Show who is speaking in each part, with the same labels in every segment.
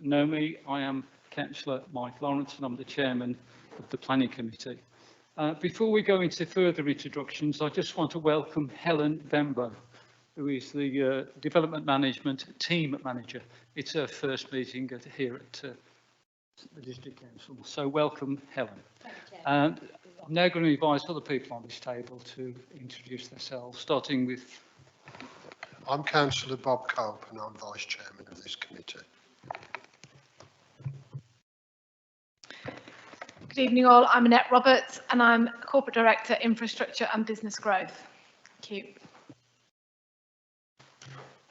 Speaker 1: know me, I am Councillor Mike Lawrence and I'm the Chairman of the Planning Committee. Before we go into further introductions, I just want to welcome Helen Bembo, who is the Development Management Team Manager. It's her first meeting here at the District Council. So welcome, Helen. And I'm now going to invite other people on this table to introduce themselves, starting with...
Speaker 2: I'm Councillor Bob Cope and I'm Vice Chairman of this committee.
Speaker 3: Good evening all, I'm Annette Roberts and I'm Corporate Director, Infrastructure and Business Growth. Thank you.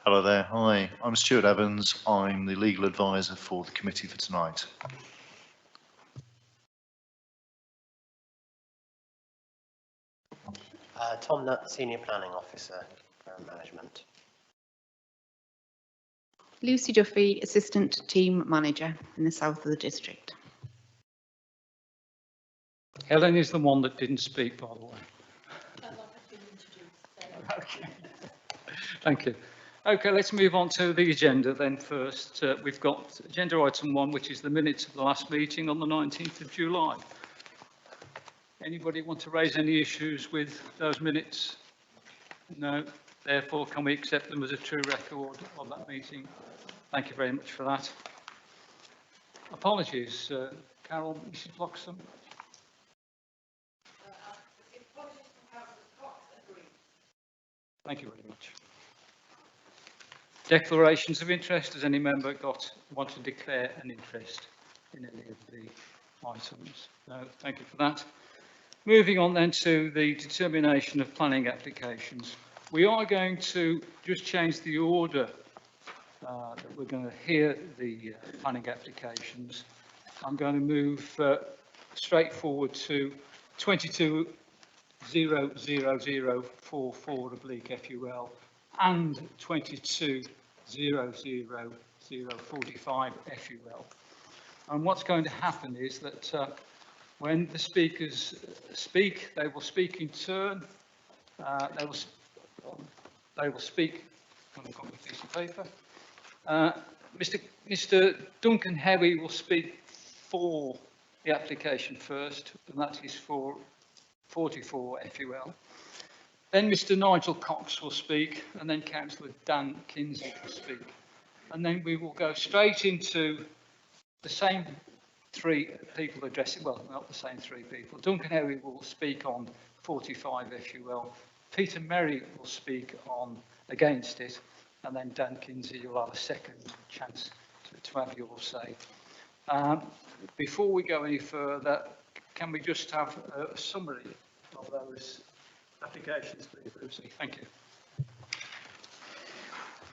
Speaker 4: Hello there, hi, I'm Stuart Evans, I'm the Legal Advisor for the committee for tonight.
Speaker 5: Tom Nutt, Senior Planning Officer for Management.
Speaker 6: Lucy Duffy, Assistant Team Manager in the south of the district.
Speaker 1: Helen is the one that didn't speak, by the way. Okay. Thank you. Okay, let's move on to the agenda then first. We've got agenda item 1, which is the minutes of the last meeting on the 19th of July. Anybody want to raise any issues with those minutes? No. Therefore, can we accept them as a true record of that meeting? Thank you very much for that. Apologies, Carol, Mrs. Bloxham. Thank you very much. Declarations of interest. Has any member want to declare an interest in any of the items? No, thank you for that. Moving on then to the determination of planning applications. We are going to just change the order that we're going to hear the planning applications. I'm going to move straight forward to 22-00044 oblique FUL and 22-00045 FUL. And what's going to happen is that when the speakers speak, they will speak in turn. They will speak. I've got a piece of paper. Mr. Duncan Herry will speak for the application first, and that is for 44 FUL. Then Mr. Nigel Cox will speak, and then Councillor Dan Kinsey will speak. And then we will go straight into the same 3 people addressing, well, not the same 3 people. Duncan Herry will speak on 45 FUL. Peter Merry will speak on against it, and then Dan Kinsey, you'll have a second chance to have your say. Before we go any further, can we just have a summary of those applications, please, Lucy? Thank you.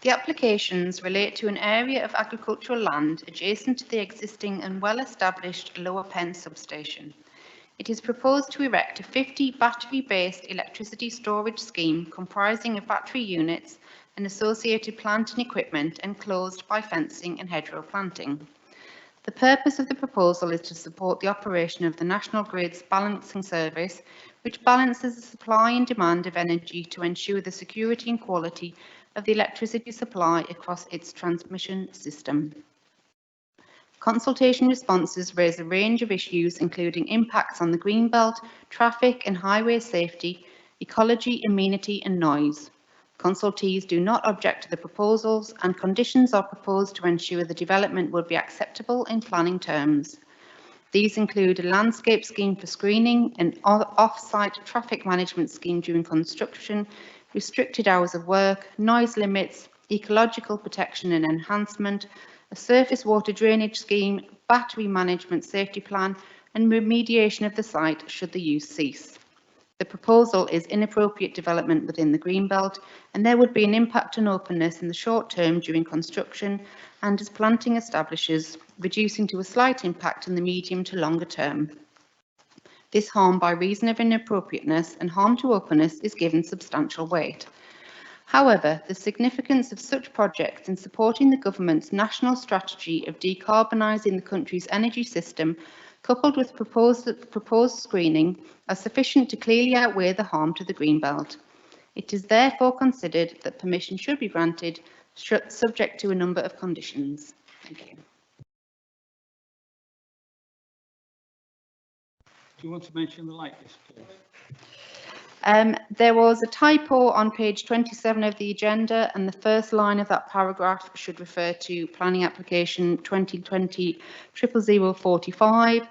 Speaker 6: The applications relate to an area of agricultural land adjacent to the existing and well-established Lower Penn substation. It is proposed to erect a 50 battery-based electricity storage scheme comprising of battery units and associated plant and equipment enclosed by fencing and hedgerow planting. The purpose of the proposal is to support the operation of the National Grid's balancing service, which balances the supply and demand of energy to ensure the security and quality of the electricity supply across its transmission system. Consultation responses raise a range of issues, including impacts on the greenbelt, traffic and highway safety, ecology, amenity and noise. Consultees do not object to the proposals, and conditions are proposed to ensure the development will be acceptable in planning terms. These include a landscape scheme for screening, an off-site traffic management scheme during construction, restricted hours of work, noise limits, ecological protection and enhancement, a surface water drainage scheme, battery management safety plan, and remediation of the site should the use cease. The proposal is inappropriate development within the Greenbelt, and there would be an impact on openness in the short term during construction and as planting establishes, reducing to a slight impact in the medium to longer term. This harm by reason of inappropriateness and harm to openness is given substantial weight. However, the significance of such projects in supporting the government's national strategy of decarbonising the country's energy system, coupled with proposed screening, are sufficient to clearly outweigh the harm to the Greenbelt. It is therefore considered that permission should be granted, subject to a number of conditions. Thank you.
Speaker 1: you want to mention the latest, please?
Speaker 6: There was a typo on page 27 of the agenda, and the first line of that paragraph should refer to planning application 2020-00045.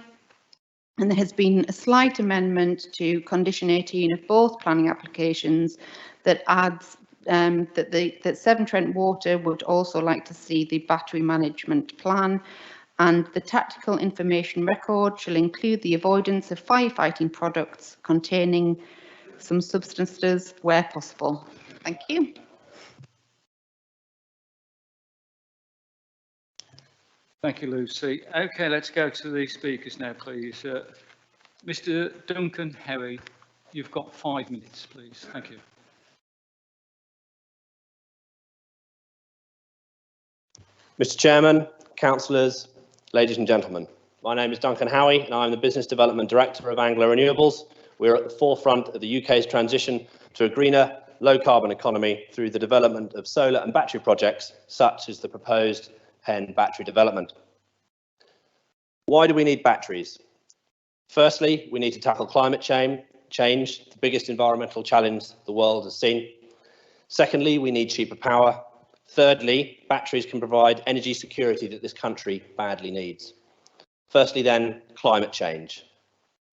Speaker 6: And there has been a slight amendment to condition 18 of both planning applications that adds that Severn Trent Water would also like to see the battery management plan, and the tactical information record shall include the avoidance of firefighting products containing some substances where possible. Thank you.
Speaker 1: Thank you, Lucy. Okay, let's go to the speakers now, please. Mr. Duncan Herry, you've got 5 minutes, please. Thank you.
Speaker 7: Mr. Chairman, councillors, ladies and gentlemen, my name is Duncan Howie and I'm the Business Development Director of Anglo Renewables. We're at the forefront of the UK's transition to a greener, low-carbon economy through the development of solar and battery projects, such as the proposed Hen battery development. Why do we need batteries? Firstly, we need to tackle climate change, the biggest environmental challenge the world has seen. Secondly, we need cheaper power. Thirdly, batteries can provide energy security that this country badly needs. Firstly then, climate change.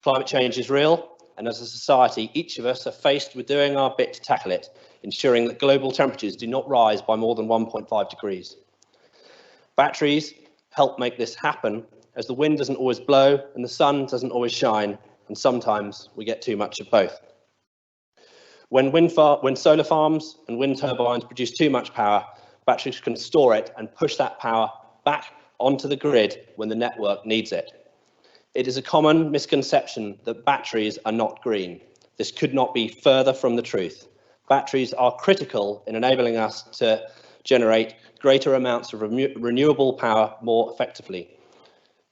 Speaker 7: Climate change is real, and as a society, each of us are faced with doing our bit to tackle it, ensuring that global temperatures do not rise by more than 1.5 degrees. Batteries help make this happen, as the wind doesn't always blow and the sun doesn't always shine, and sometimes we get too much of both. When solar farms and wind turbines produce too much power, batteries can store it and push that power back onto the grid when the network needs it. It is a common misconception that batteries are not green. This could not be further from the truth. Batteries are critical in enabling us to generate greater amounts of renewable power more effectively.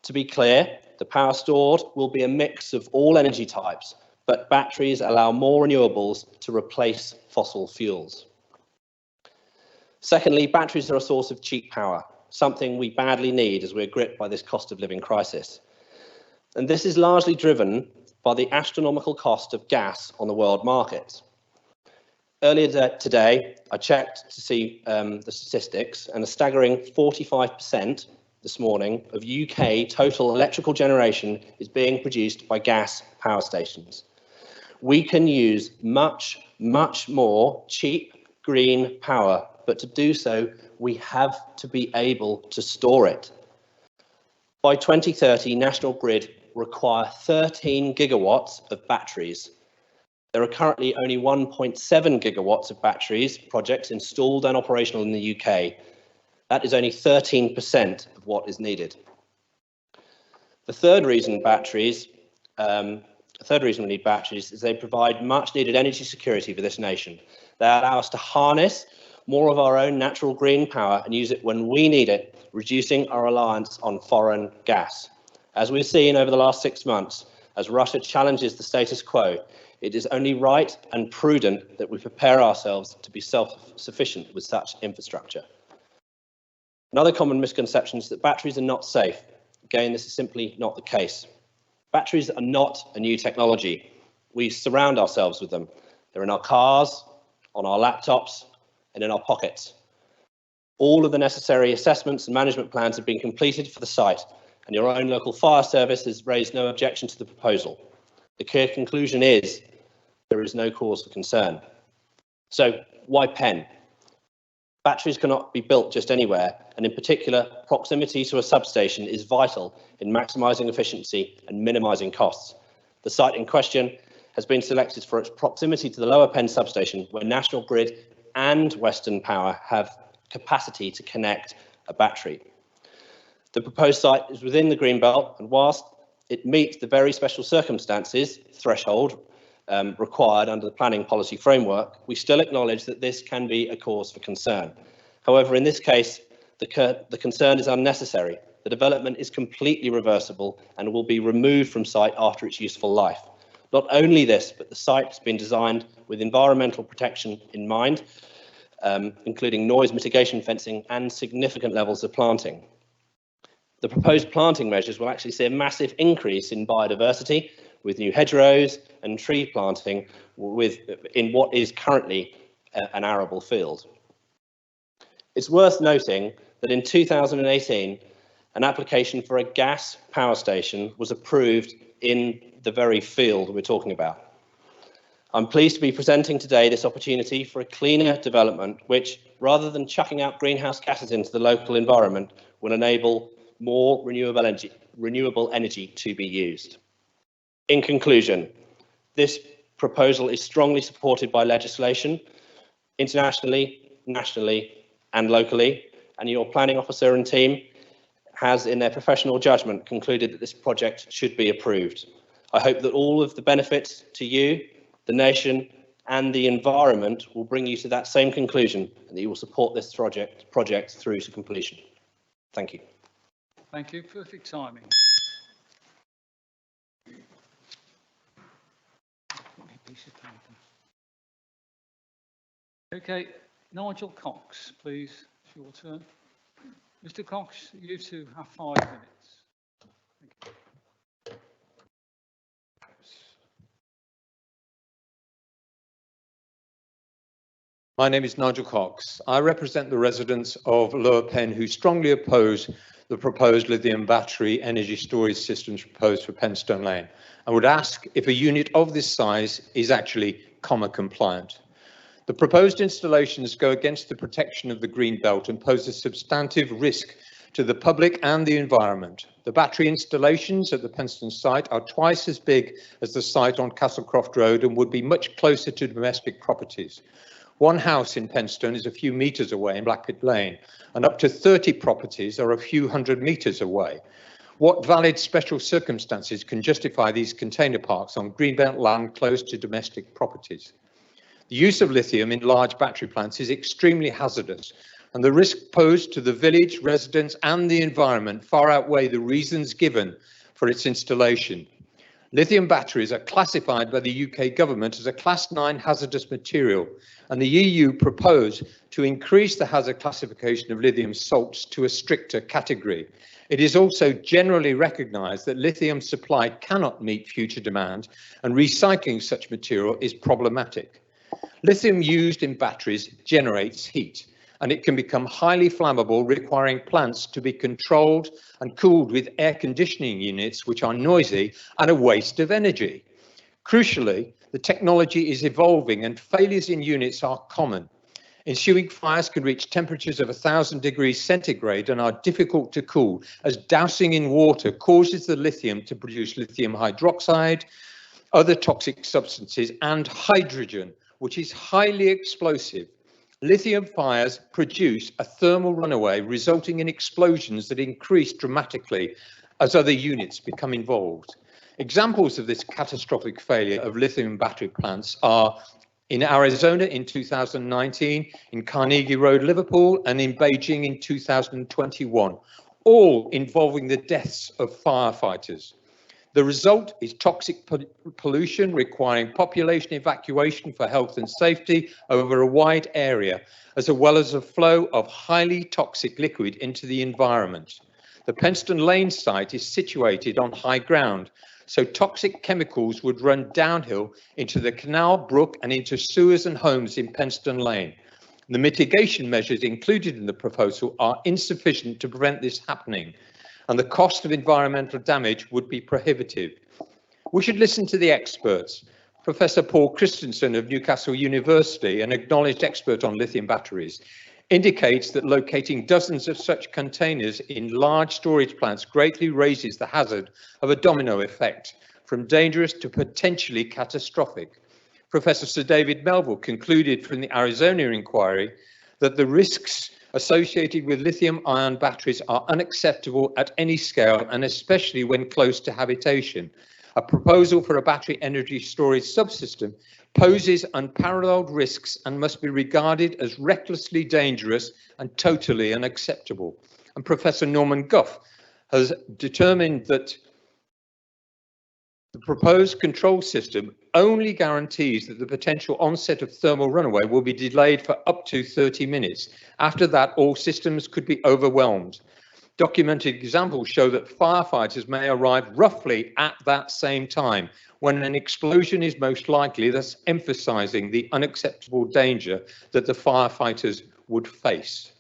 Speaker 7: To be clear, the power stored will be a mix of all energy types, but batteries allow more renewables to replace fossil fuels. Secondly, batteries are a source of cheap power, something we badly need as we're gripped by this cost of living crisis. And this is largely driven by the astronomical cost of gas on the world market. Earlier today, I checked to see the statistics, and a staggering 45% this morning of UK total electrical generation is being produced by gas power stations. We can use much more cheap green power, but to do so, we have to be able to store it. By 2030, National Grid require 13 gigawatts of batteries. There are currently only 1.7 gigawatts of batteries projects installed and operational in the UK. That is only 13% of what is needed. The third reason we need batteries is they provide much needed energy security for this nation. They allow us to harness more of our own natural green power and use it when we need it, reducing our reliance on foreign gas. As we've seen over the last 6 months, as Russia challenges the status quo, it is only right and prudent that we prepare ourselves to be self-sufficient with such infrastructure. Another common misconception is that batteries are not safe. Again, this is simply not the case. Batteries are not a new technology. We surround ourselves with them. They're in our cars, on our laptops, and in our pockets. All of the necessary assessments and management plans have been completed for the site, and your own local fire service has raised no objection to the proposal. The clear conclusion is there is no cause for concern. So why Penn? Batteries cannot be built just anywhere, and in particular, proximity to a substation is vital in maximising efficiency and minimising costs. The site in question has been selected for its proximity to the Lower Penn substation, where National Grid and Western Power have capacity to connect a battery. The proposed site is within the Greenbelt, and whilst it meets the very special circumstances threshold required under the planning policy framework, we still acknowledge that this can be a cause for concern. However, in this case, the concern is unnecessary. The development is completely reversible and will be removed from site after its useful life. Not only this, but the site has been designed with environmental protection in mind, including noise mitigation fencing and significant levels of planting. The proposed planting measures will actually see a massive increase in biodiversity, with new hedgerows and tree planting in what is currently an arable field. It's worth noting that in 2018, an application for a gas power station was approved in the very field we're talking about. I'm pleased to be presenting today this opportunity for a cleaner development which, rather than chucking out greenhouse gases into the local environment, will enable more renewable energy to be used. In conclusion, this proposal is strongly supported by legislation, internationally, nationally and locally, and your planning officer and team has, in their professional judgment, concluded that this project should be approved. I hope that all of the benefits to you, the nation and the environment will bring you to that same conclusion, and that you will support this project through to completion. Thank you.
Speaker 1: Thank you. Perfect timing. Okay, Nigel Cox, please. It's your turn. Mr. Cox, you two have 5 minutes. Thank you.
Speaker 8: My name is Nigel Cox. I represent the residents of Lower Penn who strongly oppose the proposed lithium battery energy storage systems proposed for Penstone Lane, and would ask if a unit of this size is actually COMA compliant. The proposed installations go against the protection of the green belt and pose a substantive risk to the public and the environment. The battery installations at the Penstone site are twice as big as the site on Castlecroft Road and would be much closer to domestic properties. One house in Penstone is a few metres away in Blackpit Lane, and up to 30 properties are a few hundred metres away. What valid special circumstances can justify these container parks on greenbelt land close to domestic properties? The use of lithium in large battery plants is extremely hazardous, and the risk posed to the village, residents and the environment far outweigh the reasons given for its installation. Lithium batteries are classified by the UK government as a Class 9 hazardous material, and the EU proposed to increase the hazard classification of lithium salts to a stricter category. It is also generally recognised that lithium supply cannot meet future demand, and recycling such material is problematic. Lithium used in batteries generates heat, and it can become highly flammable, requiring plants to be controlled and cooled with air conditioning units, which are noisy and a waste of energy. Crucially, the technology is evolving and failures in units are common. Ensuing fires can reach temperatures of 1,000 degrees centigrade and are difficult to cool, as dousing in water causes the lithium to produce lithium hydroxide, other toxic substances and hydrogen, which is highly explosive. Lithium fires produce a thermal runaway, resulting in explosions that increase dramatically as other units become involved. Examples of this catastrophic failure of lithium battery plants are in Arizona in 2019, in Carnegie Road, Liverpool, and in Beijing in 2021, all involving the deaths of firefighters. The result is toxic pollution requiring population evacuation for health and safety over a wide area, as well as a flow of highly toxic liquid into the environment. The Penstone Lane site is situated on high ground, so toxic chemicals would run downhill into the canal, brook and into sewers and homes in Penstone Lane. The mitigation measures included in the proposal are insufficient to prevent this happening, and the cost of environmental damage would be prohibitive. We should listen to the experts. Professor Paul Christensen of Newcastle University, an acknowledged expert on lithium batteries, indicates that locating dozens of such containers in large storage plants greatly raises the hazard of a domino effect, from dangerous to potentially catastrophic. Professor Sir David Melville concluded from the Arizona inquiry that the risks associated with lithium-ion batteries are unacceptable at any scale, and especially when close to habitation. A proposal for a battery energy storage subsystem poses unparalleled risks and must be regarded as recklessly dangerous and totally unacceptable. And Professor Norman Gough has determined that the proposed control system only guarantees that the potential onset of thermal runaway will be delayed for up to 30 minutes. After that, all systems could be overwhelmed. Documented examples show that firefighters may arrive roughly at that same time when an explosion is most likely, thus emphasising the unacceptable danger that the firefighters would face.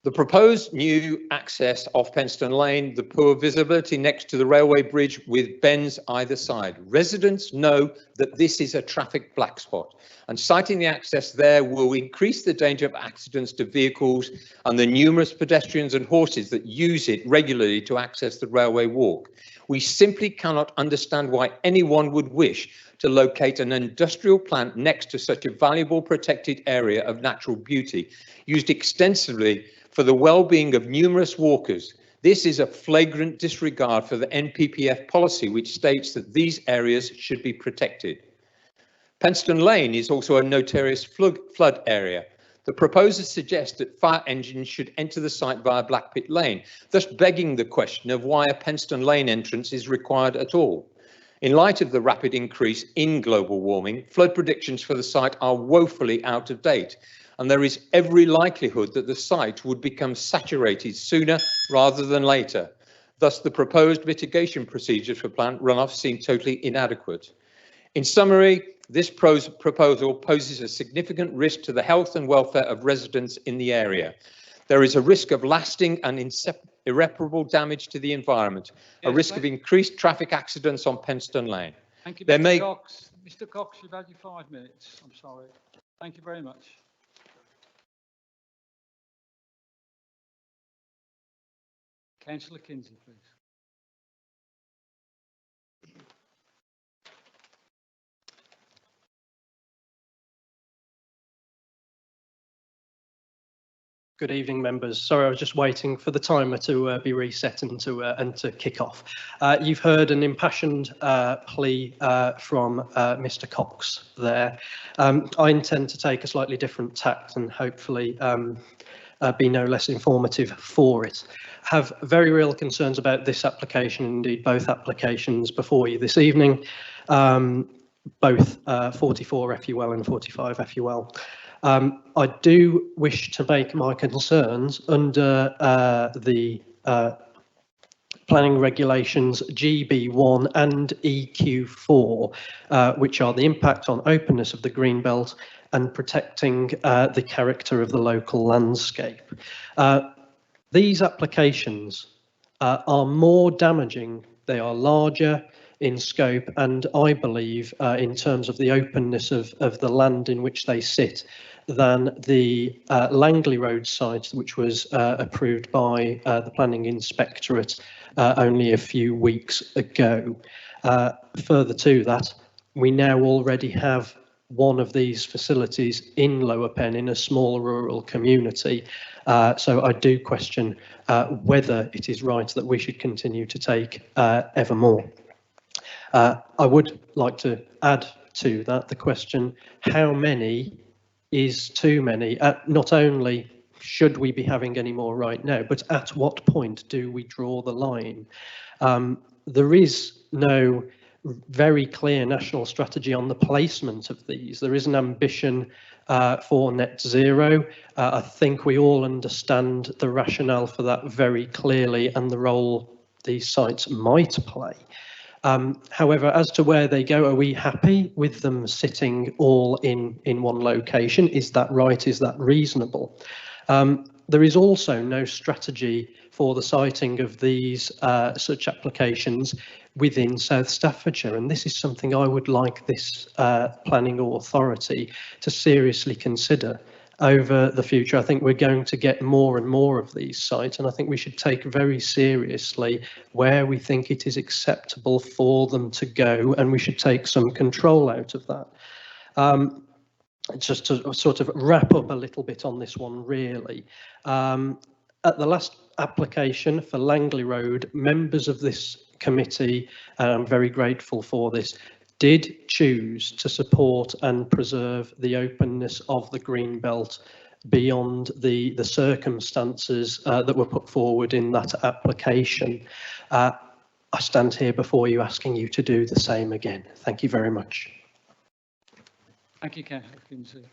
Speaker 8: The proposed new access off Penston Lane, the poor visibility next to the railway bridge with bends either side. Residents know that this is a traffic black spot, and siting the access there will increase the danger of accidents to vehicles and the numerous pedestrians and horses that use it regularly to access the railway walk. We simply cannot understand why anyone would wish to locate an industrial plant next to such a valuable protected area of natural beauty, used extensively for the well-being of numerous walkers. This is a flagrant disregard for the NPPF policy, which states that these areas should be protected. Penston Lane is also a notorious flood area. The proposers suggest that fire engines should enter the site via Blackpit Lane, thus begging the question of why a Penston Lane entrance is required at all. In light of the rapid increase in global warming, flood predictions for the site are woefully out of date, and there is every likelihood that the site would become saturated sooner rather than later. Thus, the proposed mitigation procedures for plant runoff seem totally inadequate. In summary, this proposal poses a significant risk to the health and welfare of residents in the area. There is a risk of lasting and irreparable damage to the environment, a risk of increased traffic accidents on Penston Lane.
Speaker 1: Thank you,
Speaker 8: There
Speaker 1: Mr. Cox. Mr. Cox, you've had your 5 minutes. I'm sorry. Thank you very much. Councillor Kinsey, please.
Speaker 9: Good evening, members. Sorry, I was just waiting for the timer to be reset and to kick off. You've heard an impassioned plea from Mr. Cox there. I intend to take a slightly different tact and hopefully be no less informative for it. Have very real concerns about this application, indeed both applications before you this evening, both 44 FUL and 45 FUL. I do wish to make my concerns under the planning regulations GB1 and EQ4, which are the impact on openness of the green belt and protecting the character of the local landscape. These applications are more damaging, they are larger in scope, and I believe in terms of the openness of the land in which they sit, than the Langley Road site, which was approved by the Planning Inspectorate only a few weeks ago. Further to that, we now already have one of these facilities in Lower Penn in a small rural community. So I do question whether it is right that we should continue to take ever more. I would like to add to that the question, how many is too many? Not only should we be having any more right now, but at what point do we draw the line? There is no very clear national strategy on the placement of these. There is an ambition for net zero. I think we all understand the rationale for that very clearly and the role these sites might play. However, as to where they go, are we happy with them sitting all in one location? Is that right? Is that reasonable? There is also no strategy for the siting of these such applications within South Staffordshire, and this is something I would like this planning authority to seriously consider over the future. I think we're going to get more and more of these sites, and I think we should take very seriously where we think it is acceptable for them to go, and we should take some control out of that. Just to sort of wrap up a little bit on this one, really. At the last application for Langley Road, members of this committee, and I'm very grateful for this, did choose to support and preserve the openness of the green belt beyond the circumstances that were put forward in that application. I stand here before you asking you to do the same again. Thank you very much.
Speaker 1: Thank you, Councillor Kinsey.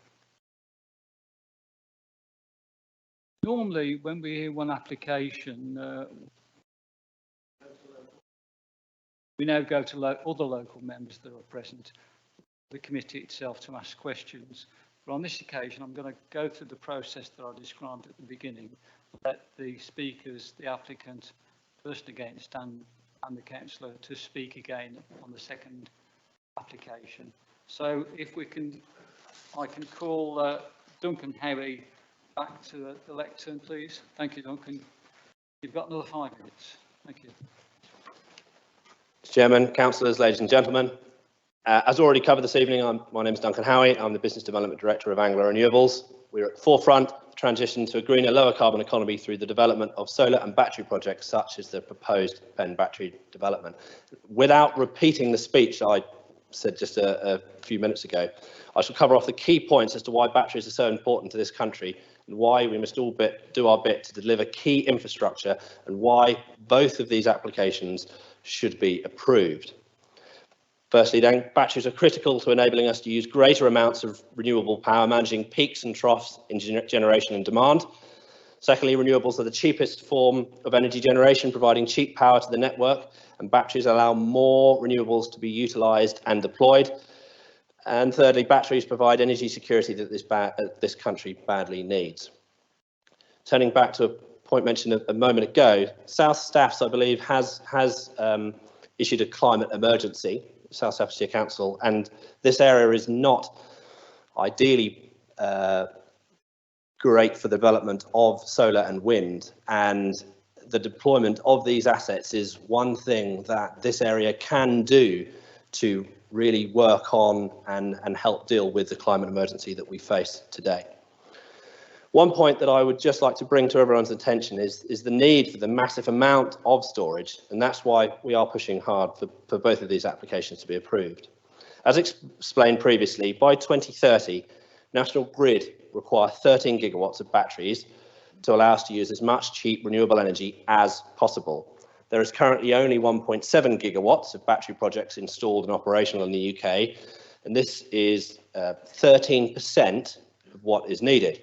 Speaker 1: Normally, when we hear one application, we now go to other local members that are present, the committee itself, to ask questions. But on this occasion, I'm going to go through the process that I described at the beginning, let the speakers, the applicant, person against and the councillor to speak again on the second application. So if we can, I can call Duncan Howie back to the lectern, please. Thank you, Duncan. You've got another 5 minutes. Thank you.
Speaker 7: Mr. Chairman, councillors, ladies and gentlemen. As already covered this evening, my name is Duncan Howie. I'm the Business Development Director of Anglo Renewables. We're at the forefront of the transition to a greener, lower carbon economy through the development of solar and battery projects such as the proposed Penn battery development. Without repeating the speech I said just a few minutes ago, I shall cover off the key points as to why batteries are so important to this country and why we must all do our bit to deliver key infrastructure and why both of these applications should be approved. Firstly, then, batteries are critical to enabling us to use greater amounts of renewable power, managing peaks and troughs in generation and demand. Secondly, renewables are the cheapest form of energy generation, providing cheap power to the network, and batteries allow more renewables to be utilised and deployed. And thirdly, batteries provide energy security that this country badly needs. Turning back to a point mentioned a moment ago, South Staffs, I believe, has issued a climate emergency, South Staffordshire Council, and this area is not ideally great for the development of solar and wind, and the deployment of these assets is one thing that this area can do to really work on and help deal with the climate emergency that we face today. One point that I would just like to bring to everyone's attention is the need for the massive amount of storage, and that's why we are pushing hard for both of these applications to be approved. As explained previously, by 2030, National Grid require 13 gigawatts of batteries to allow us to use as much cheap renewable energy as possible. There is currently only 1.7 gigawatts of battery projects installed and operational in the UK, and this is 13% of what is needed.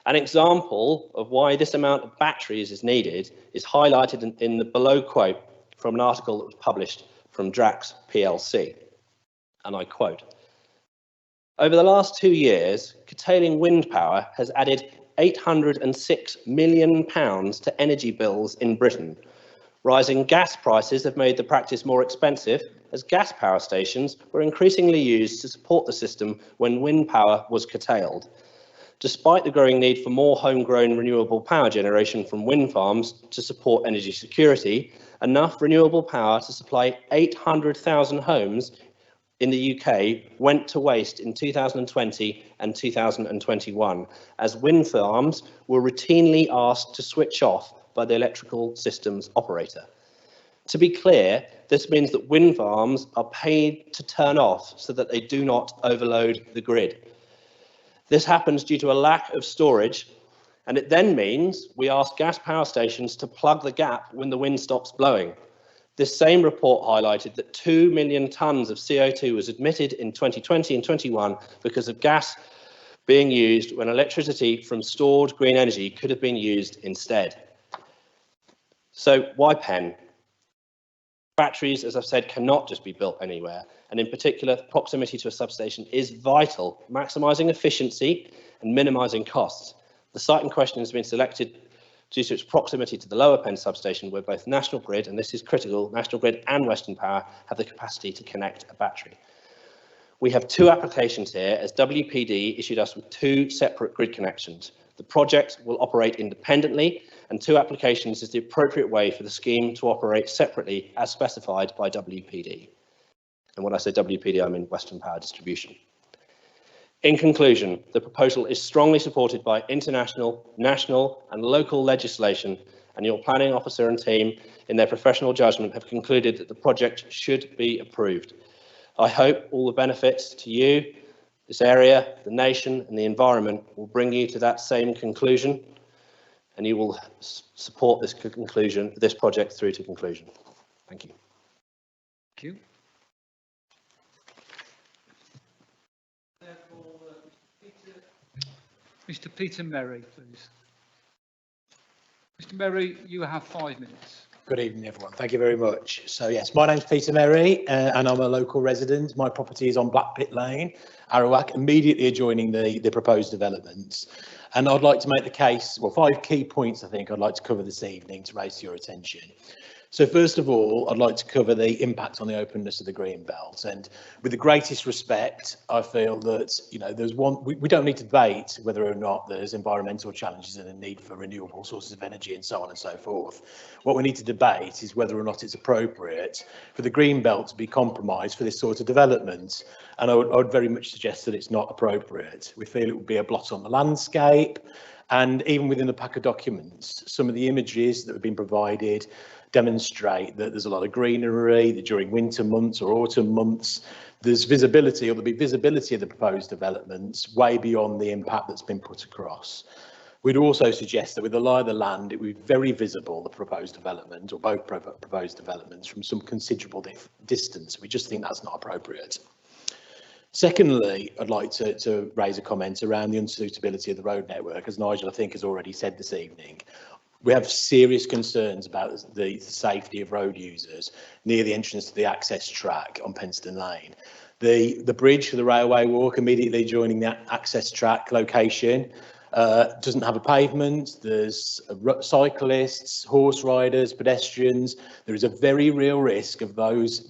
Speaker 7: An example of why this amount of batteries is needed is highlighted in the below quote from an article that was published from Drax PLC, and I quote, "Over the last 2 years, curtailing wind power has added £806 million to energy bills in Britain. Rising gas prices have made the practice more expensive as gas power stations were increasingly used to support the system when wind power was curtailed. Despite the growing need for more homegrown renewable power generation from wind farms to support energy security, enough renewable power to supply 800,000 homes in the UK went to waste in 2020 and 2021, as wind farms were routinely asked to switch off by the electrical systems operator. To be clear, this means that wind farms are paid to turn off so that they do not overload the grid. This happens due to a lack of storage, and it then means we ask gas power stations to plug the gap when the wind stops blowing. This same report highlighted that 2 million tonnes of CO2 was emitted in 2020 and 21 because of gas being used when electricity from stored green energy could have been used instead." So why Penn? Batteries, as I've said, cannot just be built anywhere, and in particular, proximity to a substation is vital, maximising efficiency and minimising costs. The site in question has been selected due to its proximity to the Lower Penn substation, where both National Grid, and this is critical, National Grid and Western Power have the capacity to connect a battery. We have 2 applications here, as WPD issued us with 2 separate grid connections. The project will operate independently, and 2 applications is the appropriate way for the scheme to operate separately as specified by WPD. And when I say WPD, I mean Western Power Distribution. In conclusion, the proposal is strongly supported by international, national and local legislation, and your planning officer and team, in their professional judgment, have concluded that the project should be approved. I hope all the benefits to you, this area, the nation and the environment will bring you to that same conclusion, and you will support this project through to conclusion. Thank you.
Speaker 1: Thank you. Mr. Peter Merry, please. Mr Merry, you have 5 minutes.
Speaker 10: Good evening, everyone. Thank you very much. So yes, my name's Peter Merry and I'm a local resident. My property is on Blackpit Lane, Arawak, immediately adjoining the proposed developments. And I'd like to make the case, well, 5 key points I think I'd like to cover this evening to raise to your attention. So first of all, I'd like to cover the impact on the openness of the green belt. And with the greatest respect, I feel that, we don't need to debate whether or not there's environmental challenges and a need for renewable sources of energy and so on and so forth. What we need to debate is whether or not it's appropriate for the green belt to be compromised for this sort of development. And I would very much suggest that it's not appropriate. We feel it would be a blot on the landscape. And even within the pack of documents, some of the images that have been provided demonstrate that there's a lot of greenery, that during winter months or autumn months, there's visibility, or there'll be visibility of the proposed developments way beyond the impact that's been put across. We'd also suggest that with the lie of the land, it would be very visible, the proposed development, or both proposed developments, from some considerable distance. We just think that's not appropriate. Secondly, I'd like to raise a comment around the unsuitability of the road network, as Nigel, I think, has already said this evening. We have serious concerns about the safety of road users near the entrance to the access track on Penston Lane. The bridge for the railway walk immediately joining the access track location doesn't have a pavement. There's cyclists, horse riders, pedestrians. There is a very real risk of those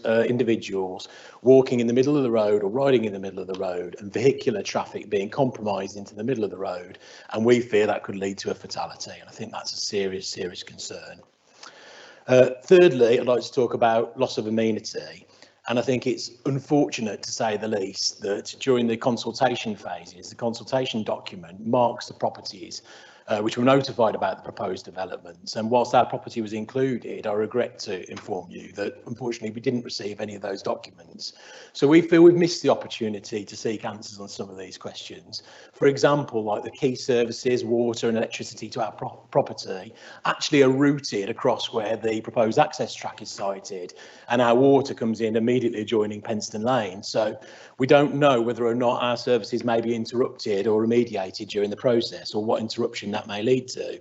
Speaker 10: individuals walking in the middle of the road or riding in the middle of the road, and vehicular traffic being compromised into the middle of the road. And we fear that could lead to a fatality. And I think that's a serious, serious concern. Thirdly, I'd like to talk about loss of amenity. And I think it's unfortunate, to say the least, that during the consultation phases, the consultation document marks the properties which were notified about the proposed developments. And whilst our property was included, I regret to inform you that unfortunately we didn't receive any of those documents. So we feel we've missed the opportunity to seek answers on some of these questions. For example, like the key services, water and electricity to our property actually are routed across where the proposed access track is sited, and our water comes in immediately adjoining Penston Lane. So we don't know whether or not our services may be interrupted or remediated during the process, or what interruption that may lead to.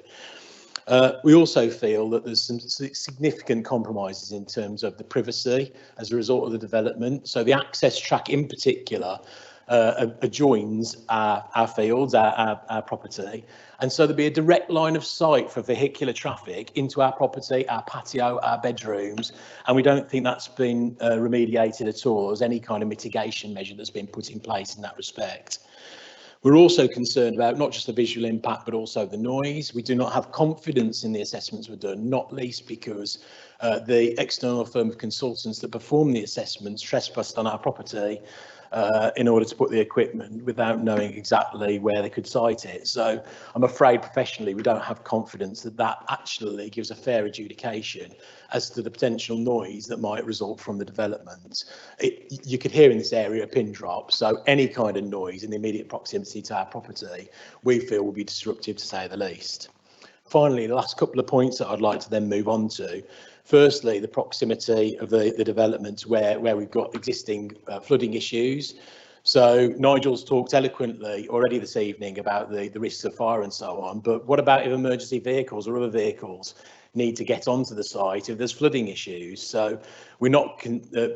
Speaker 10: We also feel that there's some significant compromises in terms of the privacy as a result of the development. So the access track in particular adjoins our fields, our property. And so there'll be a direct line of sight for vehicular traffic into our property, our patio, our bedrooms. And we don't think that's been remediated at all. There's any kind of mitigation measure that's been put in place in that respect. We're also concerned about not just the visual impact, but also the noise. We do not have confidence in the assessments we've done, not least because the external firm of consultants that performed the assessments trespassed on our property in order to put the equipment without knowing exactly where they could site it. So I'm afraid professionally we don't have confidence that that actually gives a fair adjudication as to the potential noise that might result from the development. You could hear in this area a pin drop, so any kind of noise in the immediate proximity to our property we feel will be disruptive, to say the least. Finally, the last couple of points that I'd like to then move on to. Firstly, the proximity of the developments where we've got existing flooding issues. So Nigel's talked eloquently already this evening about the risks of fire and so on, but what about if emergency vehicles or other vehicles need to get onto the site if there's flooding issues? So we're not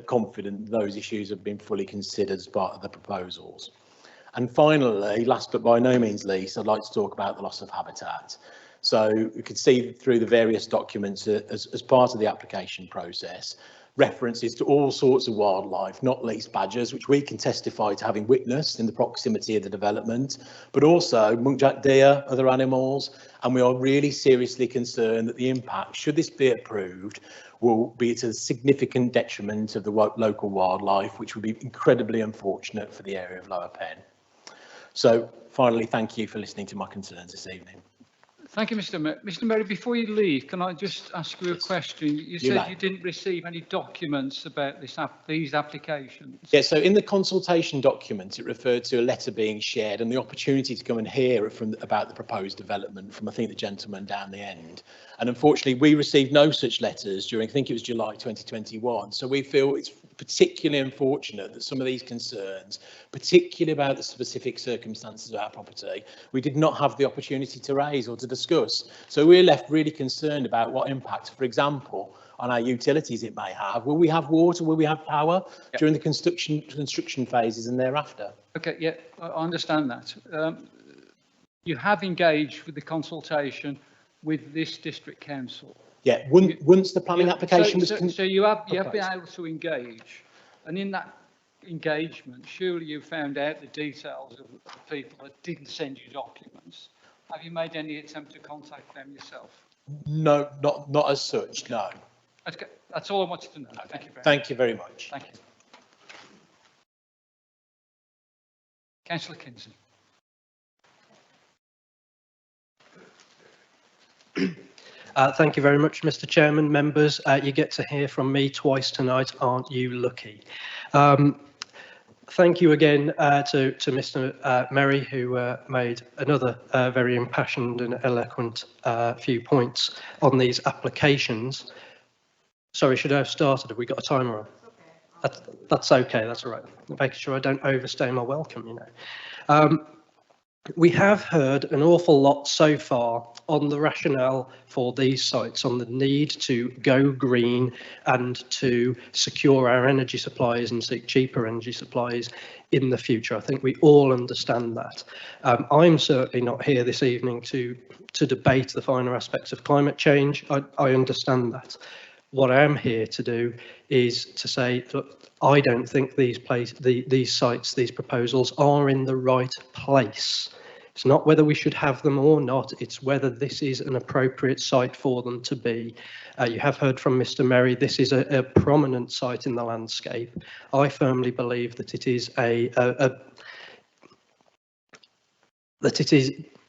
Speaker 10: confident those issues have been fully considered as part of the proposals. And finally, last but by no means least, I'd like to talk about the loss of habitat. So you can see through the various documents as part of the application process, references to all sorts of wildlife, not least badgers, which we can testify to having witnessed in the proximity of the development, but also muntjac deer, other animals. And we are really seriously concerned that the impact, should this be approved, will be to a significant detriment of the local wildlife, which would be incredibly unfortunate for the area of Lower Penn. So finally, thank you for listening to my concerns this evening.
Speaker 1: Thank you, Mr. Merry. Mr. Merry, before you leave, can I just ask you a question? You said you didn't receive any documents about these applications.
Speaker 10: Yeah, so in the consultation document, it referred to a letter being shared and the opportunity to come and hear about the proposed development from, I think, the gentleman down the end. And unfortunately, we received no such letters during, I think it was July 2021. So we feel it's particularly unfortunate that some of these concerns, particularly about the specific circumstances of our property, we did not have the opportunity to raise or to discuss. So we're left really concerned about what impact, for example, on our utilities it may have. Will we have water? Will we have power during the construction phases and thereafter?
Speaker 1: Okay, yeah, I understand that. You have engaged with the consultation with this district council.
Speaker 10: Yeah, once the planning application was...
Speaker 1: So you have been able to engage, and in that engagement, surely you found out the details of the people that didn't send you documents. Have you made any attempt to contact them yourself?
Speaker 10: No, not as such, no.
Speaker 1: Okay, that's all I wanted to know. Thank you very much.
Speaker 10: Thank you very much.
Speaker 1: Thank you. Councillor Kinsey.
Speaker 9: Thank you very much, Mr. Chairman. Members, you get to hear from me twice tonight. Aren't you lucky? Thank you again to Mr. Merry, who made another very impassioned and eloquent few points on these applications. Sorry, should I have started? Have we got a timer on? That's okay, that's all right. Making sure I don't overstay my welcome, you know. We have heard an awful lot so far on the rationale for these sites, on the need to go green and to secure our energy supplies and seek cheaper energy supplies in the future. I think we all understand that. I'm certainly not here this evening to debate the finer aspects of climate change. I understand that. What I am here to do is to say, look, I don't think these sites, these proposals are in the right place. It's not whether we should have them or not, it's whether this is an appropriate site for them to be. You have heard from Mr. Merry, this is a prominent site in the landscape. I firmly believe that it is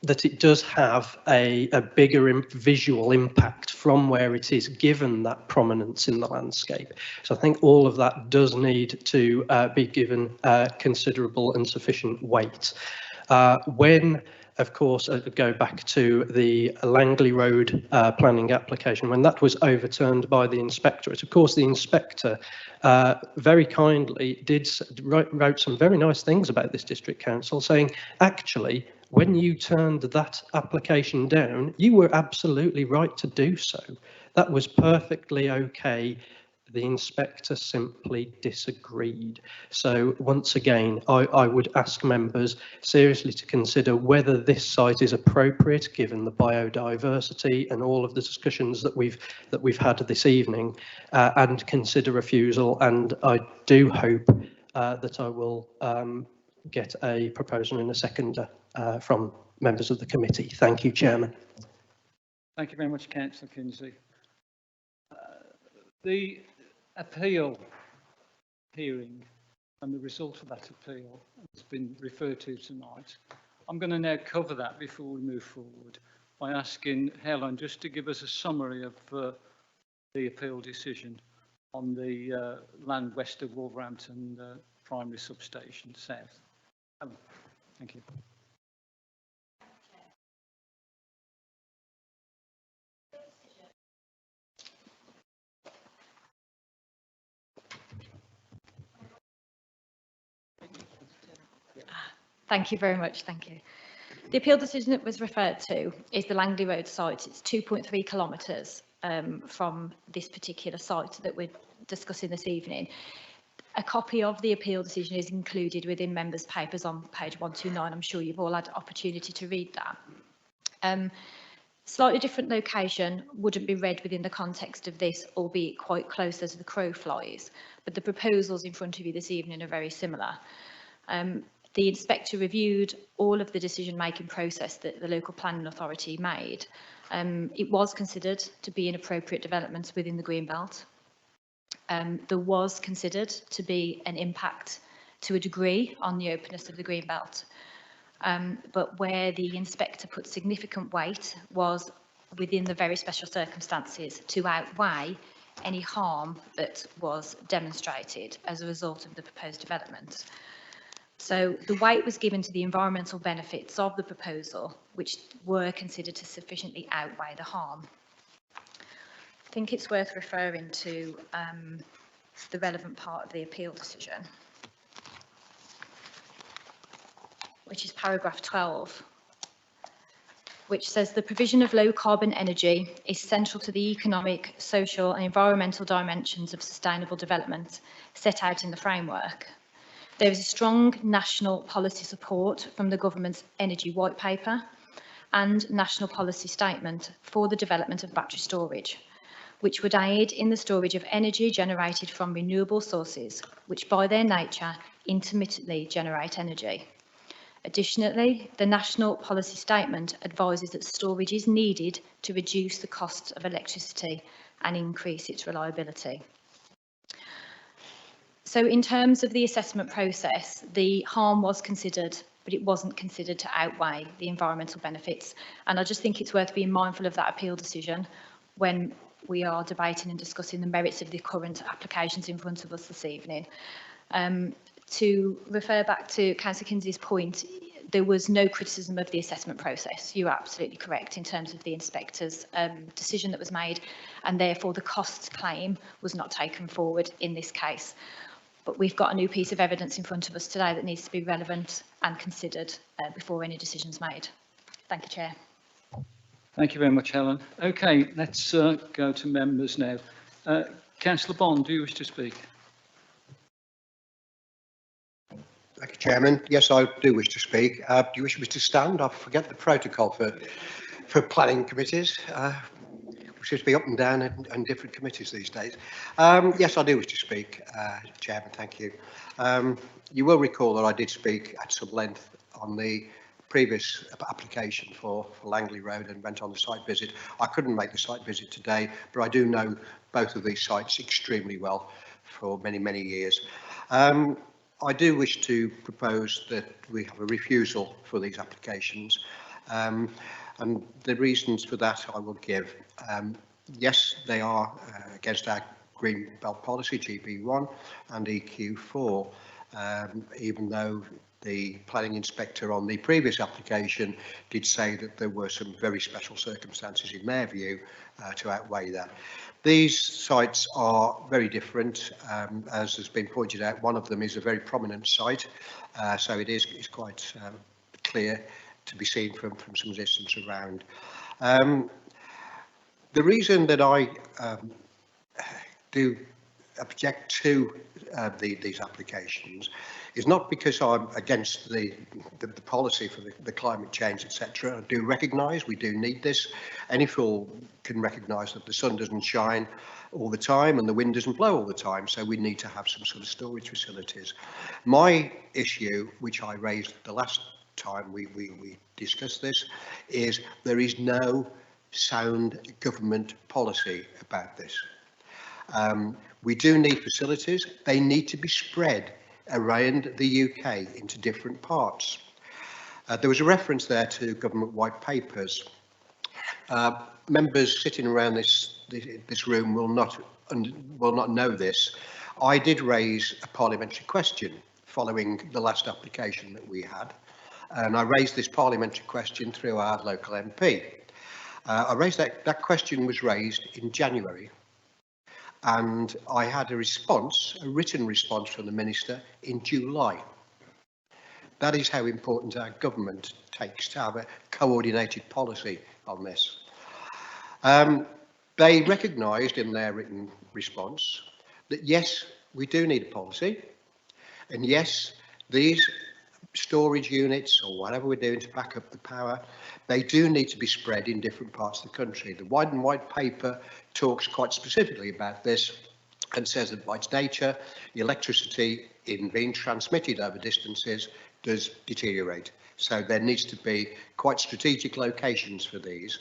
Speaker 9: that it does have a bigger visual impact from where it is, given that prominence in the landscape. So I think all of that does need to be given considerable and sufficient weight. When, of course, go back to the Langley Road planning application, when that was overturned by the inspectorate, of course, the inspector very kindly wrote some very nice things about this district council, saying, actually, when you turned that application down, you were absolutely right to do so. That was perfectly okay. The inspector simply disagreed. So once again, I would ask members seriously to consider whether this site is appropriate given the biodiversity and all of the discussions that we've had this evening, and consider refusal. And I do hope that I will get a proposal in a seconder from members of the committee. Thank you, Chairman.
Speaker 1: Thank you very much, Councillor Kinsey. The appeal hearing and the result of that appeal has been referred to tonight. I'm going to now cover that before we move forward by asking Helen just to give us a summary of the appeal decision on the land west of Wolverhampton primary substation south. Helen, thank you.
Speaker 11: Thank you very much. Thank you. The appeal decision that was referred to is the Langley Road site. It's 2.3 kilometres from this particular site that we're discussing this evening. A copy of the appeal decision is included within members' papers on page 129. I'm sure you've all had opportunity to read that. Slightly different location wouldn't be read within the context of this, albeit quite close as the crow flies, but the proposals in front of you this evening are very similar. The inspector reviewed all of the decision-making process that the local planning authority made. It was considered to be an appropriate development within the green belt. There was considered to be an impact to a degree on the openness of the green belt. But where the inspector put significant weight was within the very special circumstances to outweigh any harm that was demonstrated as a result of the proposed development. So the weight was given to the environmental benefits of the proposal, which were considered to sufficiently outweigh the harm. I think it's worth referring to the relevant part of the appeal decision, which is paragraph 12, which says the provision of low carbon energy is central to the economic, social and environmental dimensions of sustainable development set out in the framework. There is a strong national policy support from the government's energy white paper and national policy statement for the development of battery storage, which would aid in the storage of energy generated from renewable sources, which by their nature intermittently generate energy. Additionally, the national policy statement advises that storage is needed to reduce the cost of electricity and increase its reliability. So in terms of the assessment process, the harm was considered, but it wasn't considered to outweigh the environmental benefits. And I just think it's worth being mindful of that appeal decision when we are debating and discussing the merits of the current applications in front of us this evening. To refer back to Councillor Kinsey's point, there was no criticism of the assessment process. You are absolutely correct in terms of the inspector's decision that was made, and therefore the costs claim was not taken forward in this case. But we've got a new piece of evidence in front of us today that needs to be relevant and considered before any decisions made. Thank you, Chair.
Speaker 1: Thank you very much, Helen. Okay, let's go to members now. Councillor Bond, do you wish to speak?
Speaker 2: Thank you, Chairman. Yes, I do wish to speak. Do you wish me to stand? I forget the protocol for planning committees. We seem to be up and down in different committees these days. Yes, I do wish to speak, Chairman. Thank you. You will recall that I did speak at some length on the previous application for Langley Road and went on the site visit. I couldn't make the site visit today, but I do know both of these sites extremely well for many, many years. I do wish to propose that we have a refusal for these applications, and the reasons for that I will give. Yes, they are against our Green Belt policy, GB1 and EQ4, even though the planning inspector on the previous application did say that there were some very special circumstances in their view to outweigh that. These sites are very different, as has been pointed out. One of them is a very prominent site, so it's quite clear to be seen from some distance around. The reason that I do object to these applications is not because I'm against the policy for the climate change, etc. I do recognise we do need this. Any fool can recognise that the sun doesn't shine all the time and the wind doesn't blow all the time, so we need to have some sort of storage facilities. My issue, which I raised the last time we discussed this, is there is no sound government policy about this. We do need facilities. They need to be spread around the UK into different parts. There was a reference there to government white papers. Members sitting around this room will not know this. I did raise a parliamentary question following the last application that we had, and I raised this parliamentary question through our local MP. I raised that question was raised in January, and I had a written response from the Minister in July. That is how important our government takes to have a coordinated policy on this. They recognised in their written response that yes, we do need a policy, and yes, these storage units or whatever we're doing to back up the power, they do need to be spread in different parts of the country. The white paper talks quite specifically about this and says that by its nature, the electricity in being transmitted over distances does deteriorate. So there needs to be quite strategic locations for these.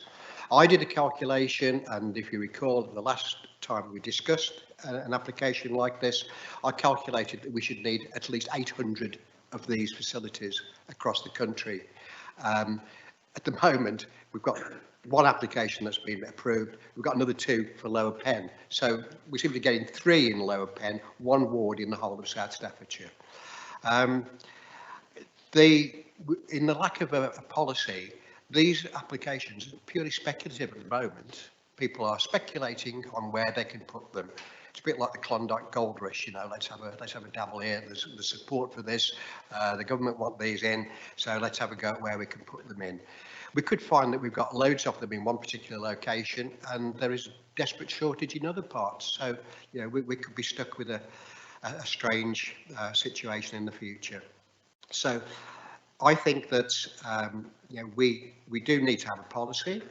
Speaker 2: I did a calculation, and if you recall, the last time we discussed an application like this, I calculated that we should need at least 800 of these facilities across the country. At the moment, we've got one application that's been approved. We've got another 2 for Lower Penn. So we seem to be getting 3 in Lower Penn, 1 ward in the whole of South Staffordshire. In the lack of a policy, these applications are purely speculative at the moment. People are speculating on where they can put them. it's a bit like the Klondike Gold Rush, you know, let's have a dabble here. There's support for this. The government want these in, so let's have a go at where we can put them in. We could find that we've got loads of them in one particular location, and there is a desperate shortage in other parts. So, you know, we could be stuck with a strange situation in the future. So, I think that you know, we do need to have a policy,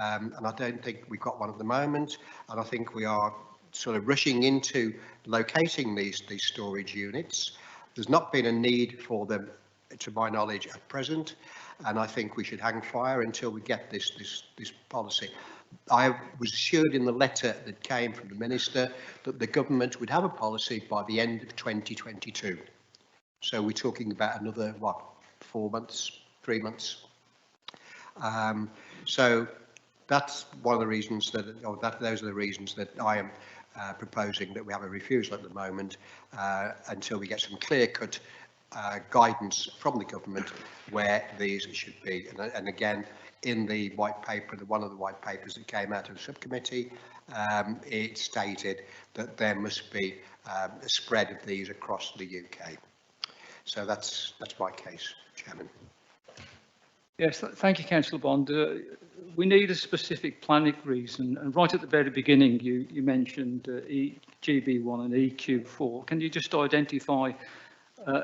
Speaker 2: and I don't think we've got one at the moment. And I think we are sort of rushing into locating these storage units. There's not been a need for them, to my knowledge, at present. And I think we should hang fire until we get this policy. I was assured in the letter that came from the Minister that the government would have a policy by the end of 2022. So we're talking about another, what, 4 months, 3 months. So that's one of the reasons those are the reasons that I am proposing that we have a refusal at the moment until we get some clear-cut guidance from the government where these should be. And again, in the white paper, one of the white papers that came out of the subcommittee, it stated that there must be a spread of these across the UK. So that's my case, Chairman.
Speaker 1: Yes, thank you, Councillor Bond. We need a specific planning reason, and right at the very beginning you mentioned GB1 and EQ4. Can you just identify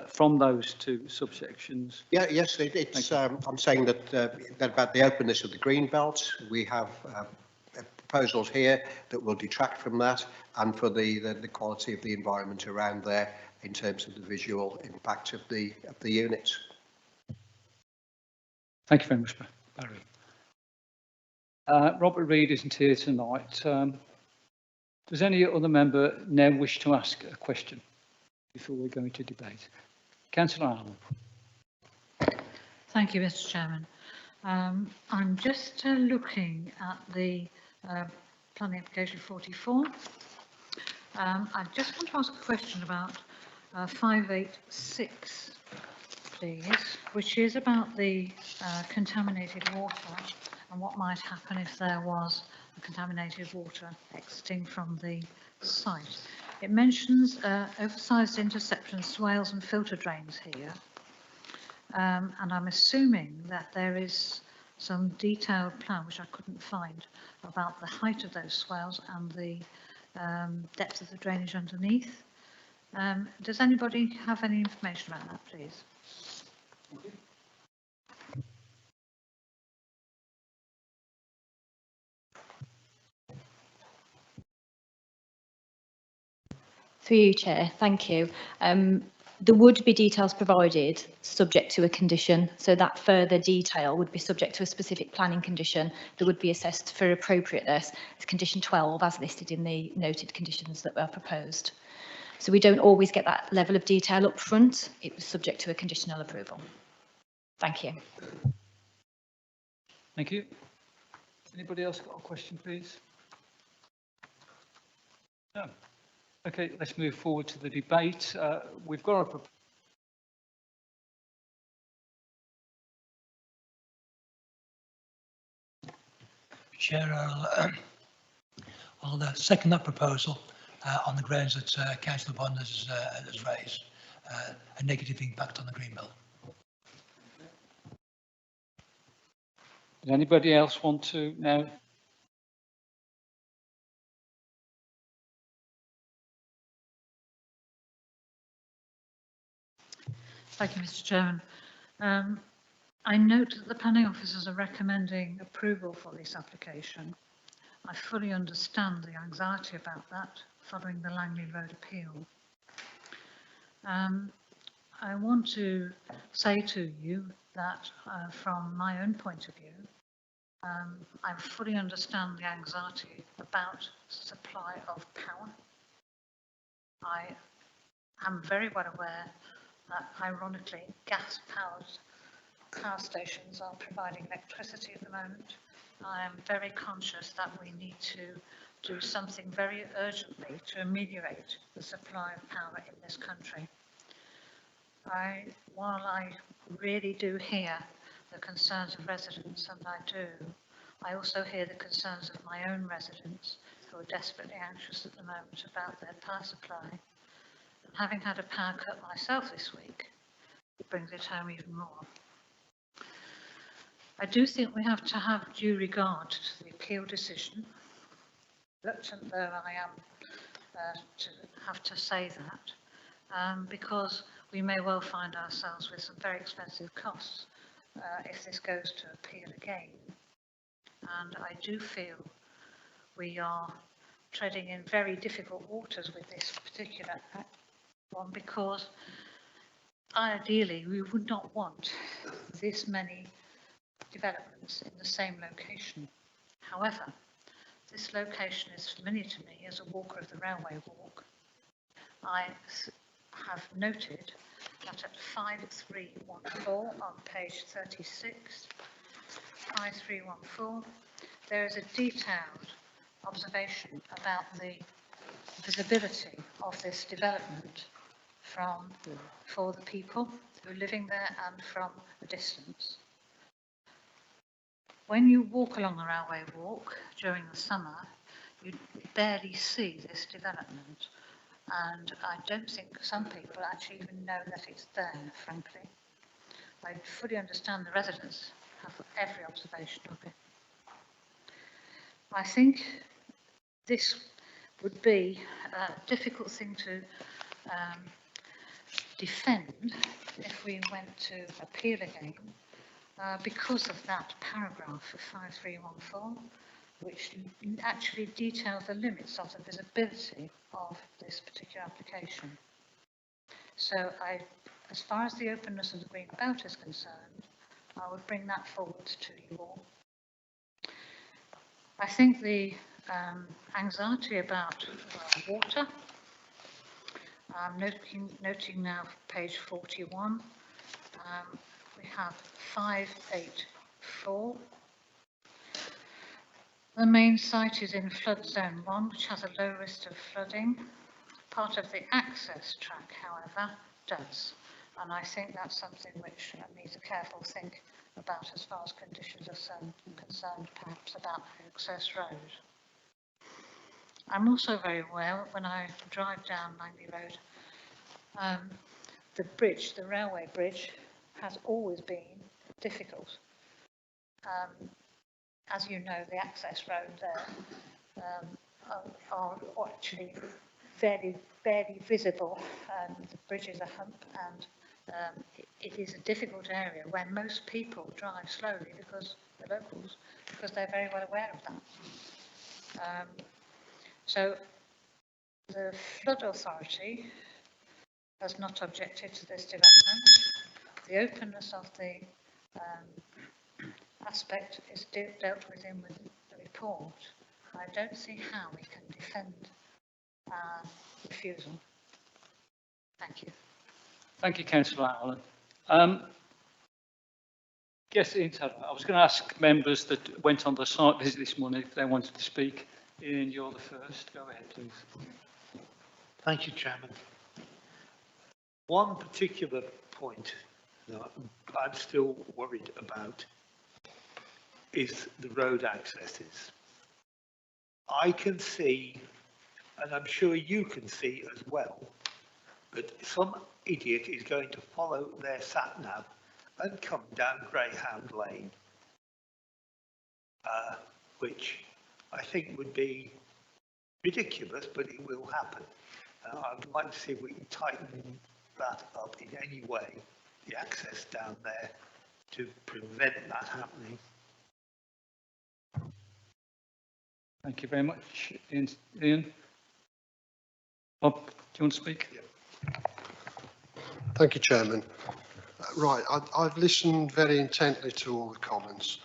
Speaker 1: from those two subsections?
Speaker 2: Yeah, yes, it's. I'm saying that about the openness of the green belt, we have proposals here that will detract from that, and for the quality of the environment around there in terms of the visual impact of the units.
Speaker 1: Thank you very much, Barry. Robert Reid isn't here tonight. Does any other member now wish to ask a question before we go into debate? Councillor Allen.
Speaker 12: Thank you, Mr. Chairman. I'm just looking at the planning application 44. I just want to ask a question about 586, please, which is about the contaminated water and what might happen if there was a contaminated water exiting from the site. It mentions oversized interception swales and filter drains here, and I'm assuming that there is some detailed plan, which I couldn't find, about the height of those swales and the depth of the drainage underneath. Does anybody have any information about that, please?
Speaker 11: Through you, Chair. Thank you. There would be details provided subject to a condition, so that further detail would be subject to a specific planning condition that would be assessed for appropriateness as condition 12 as listed in the noted conditions that were proposed. So we don't always get that level of detail up front. It was subject to a conditional approval. Thank you.
Speaker 1: Thank you. Anybody else got a question, please? No. Okay, let's move forward to the debate. We've got a
Speaker 13: Chair, I'll second that proposal on the grounds that Councillor Bond has raised a negative impact on the green belt.
Speaker 1: Does anybody else want to now?
Speaker 12: Thank you, Mr. Chairman. I note that the planning officers are recommending approval for this application. I fully understand the anxiety about that following the Langley Road appeal. I want to say to you that from my own point of view, I fully understand the anxiety about supply of power. I am very well aware that, ironically, gas-powered power stations are providing electricity at the moment. I am very conscious that we need to do something very urgently to ameliorate the supply of power in this country. While I really do hear the concerns of residents, and I also hear the concerns of my own residents, who are desperately anxious at the moment about their power supply. And having had a power cut myself this week, it brings it home even more. I do think we have to have due regard to the appeal decision, reluctant though I am to have to say that, because we may well find ourselves with some very expensive costs if this goes to appeal again. And I do feel we are treading in very difficult waters with this particular one, because ideally we would not want this many developments in the same location. However, this location is familiar to me as a walker of the railway walk. I have noted that at 5314 on page 36, 5314, there is a detailed observation about the visibility of this development for the people who are living there and from a distance. When you walk along the railway walk during the summer, you barely see this development, and I don't think some people actually even know that it's there, frankly. I fully understand the residents have every observation of it. I think this would be a difficult thing to defend if we went to appeal again, because of that paragraph of 5314, which actually details the limits of the visibility of this particular application. So as far as the openness of the green belt is concerned, I would bring that forward to you all. I think the anxiety about water, noting now page 41, we have 584. The main site is in flood zone 1, which has a low risk of flooding. Part of the access track, however, does. And I think that's something which needs a careful think about as far as conditions are concerned, perhaps about access road. I'm also very aware when I drive down Langley Road, the bridge, the railway bridge, has always been difficult. As you know, the access road there are actually very barely visible. The bridge is a hump, and it is a difficult area where most people drive slowly, because the locals, because they're very well aware of that. So the flood authority has not objected to this development. The openness of the aspect is dealt with in with the report. I don't see how we can defend refusal. Thank you.
Speaker 1: Thank you, Councillor Allen. Yes, Ian, I was going to ask members that went on the site visit this morning if they wanted to speak. Ian, you're the first. Go ahead, please.
Speaker 14: Thank you, Chairman. One particular point that I'm still worried about is the road accesses. I can see, and I'm sure you can see as well, that some idiot is going to follow their sat-nav and come down Greyhound Lane, which I think would be ridiculous, but it will happen. I'd like to see if we can tighten that up in any way, the access down there, to prevent that happening.
Speaker 1: Thank you very much, Ian. Bob, do you want to speak?
Speaker 15: Yeah. Thank you, Chairman. Right, I've listened very intently to all the comments.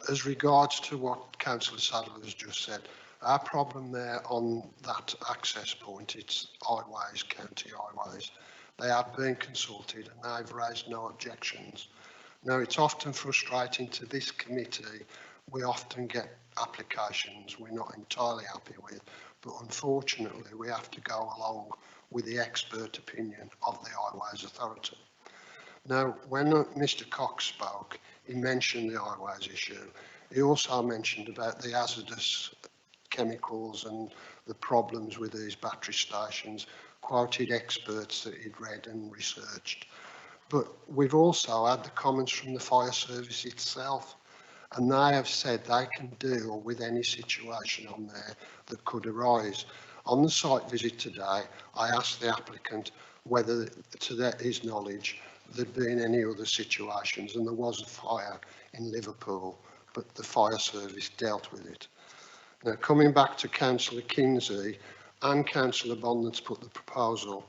Speaker 15: As regards to what Councillor Sadler has just said, our problem there on that access point, it's highways, county highways. They have been consulted and they've raised no objections. Now, it's often frustrating to this committee. We often get applications we're not entirely happy with, but unfortunately we have to go along with the expert opinion of the Highways Authority. Now, when Mr. Cox spoke, he mentioned the highways issue. He also mentioned about the hazardous chemicals and the problems with these battery stations, quoted experts that he'd read and researched. But we've also had the comments from the fire service itself, and they have said they can deal with any situation on there that could arise. On the site visit today, I asked the applicant whether, to his knowledge, there'd been any other situations, and there was a fire in Liverpool, but the fire service dealt with it. Now, coming back to Councillor Kinsey and Councillor Bond that's put the proposal,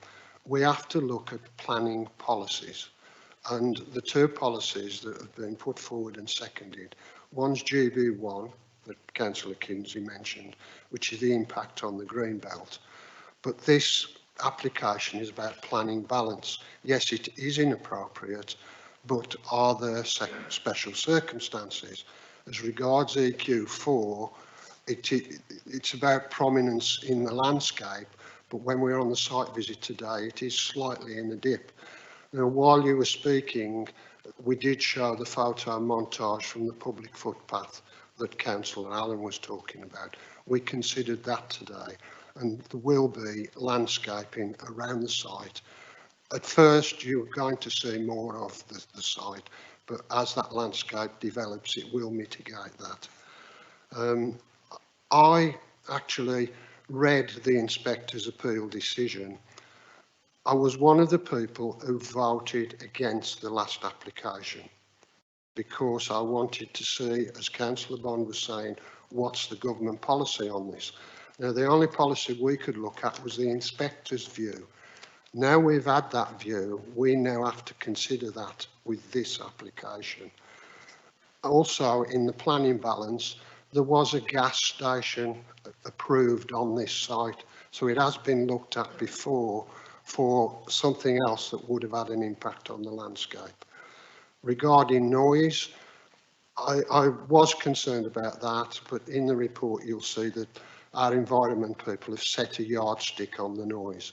Speaker 15: we have to look at planning policies. And the two policies that have been put forward and seconded, one's GB1, that Councillor Kinsey mentioned, which is the impact on the green belt. But this application is about planning balance. Yes, it is inappropriate, but are there special circumstances? As regards EQ4, it's about prominence in the landscape, but when we're on the site visit today, it is slightly in the dip. Now, while you were speaking, we did show the photo montage from the public footpath that Councillor Allen was talking about. We considered that today, and there will be landscaping around the site. At first, you're going to see more of the site, but as that landscape develops, it will mitigate that. I actually read the Inspector's appeal decision. I was one of the people who voted against the last application because I wanted to see, as Councillor Bond was saying, what's the government policy on this? Now, the only policy we could look at was the Inspector's view. Now we've had that view, we now have to consider that with this application. Also, in the planning balance, there was a gas station approved on this site, so it has been looked at before for something else that would have had an impact on the landscape. Regarding noise, I was concerned about that, but in the report you'll see that our environment people have set a yardstick on the noise.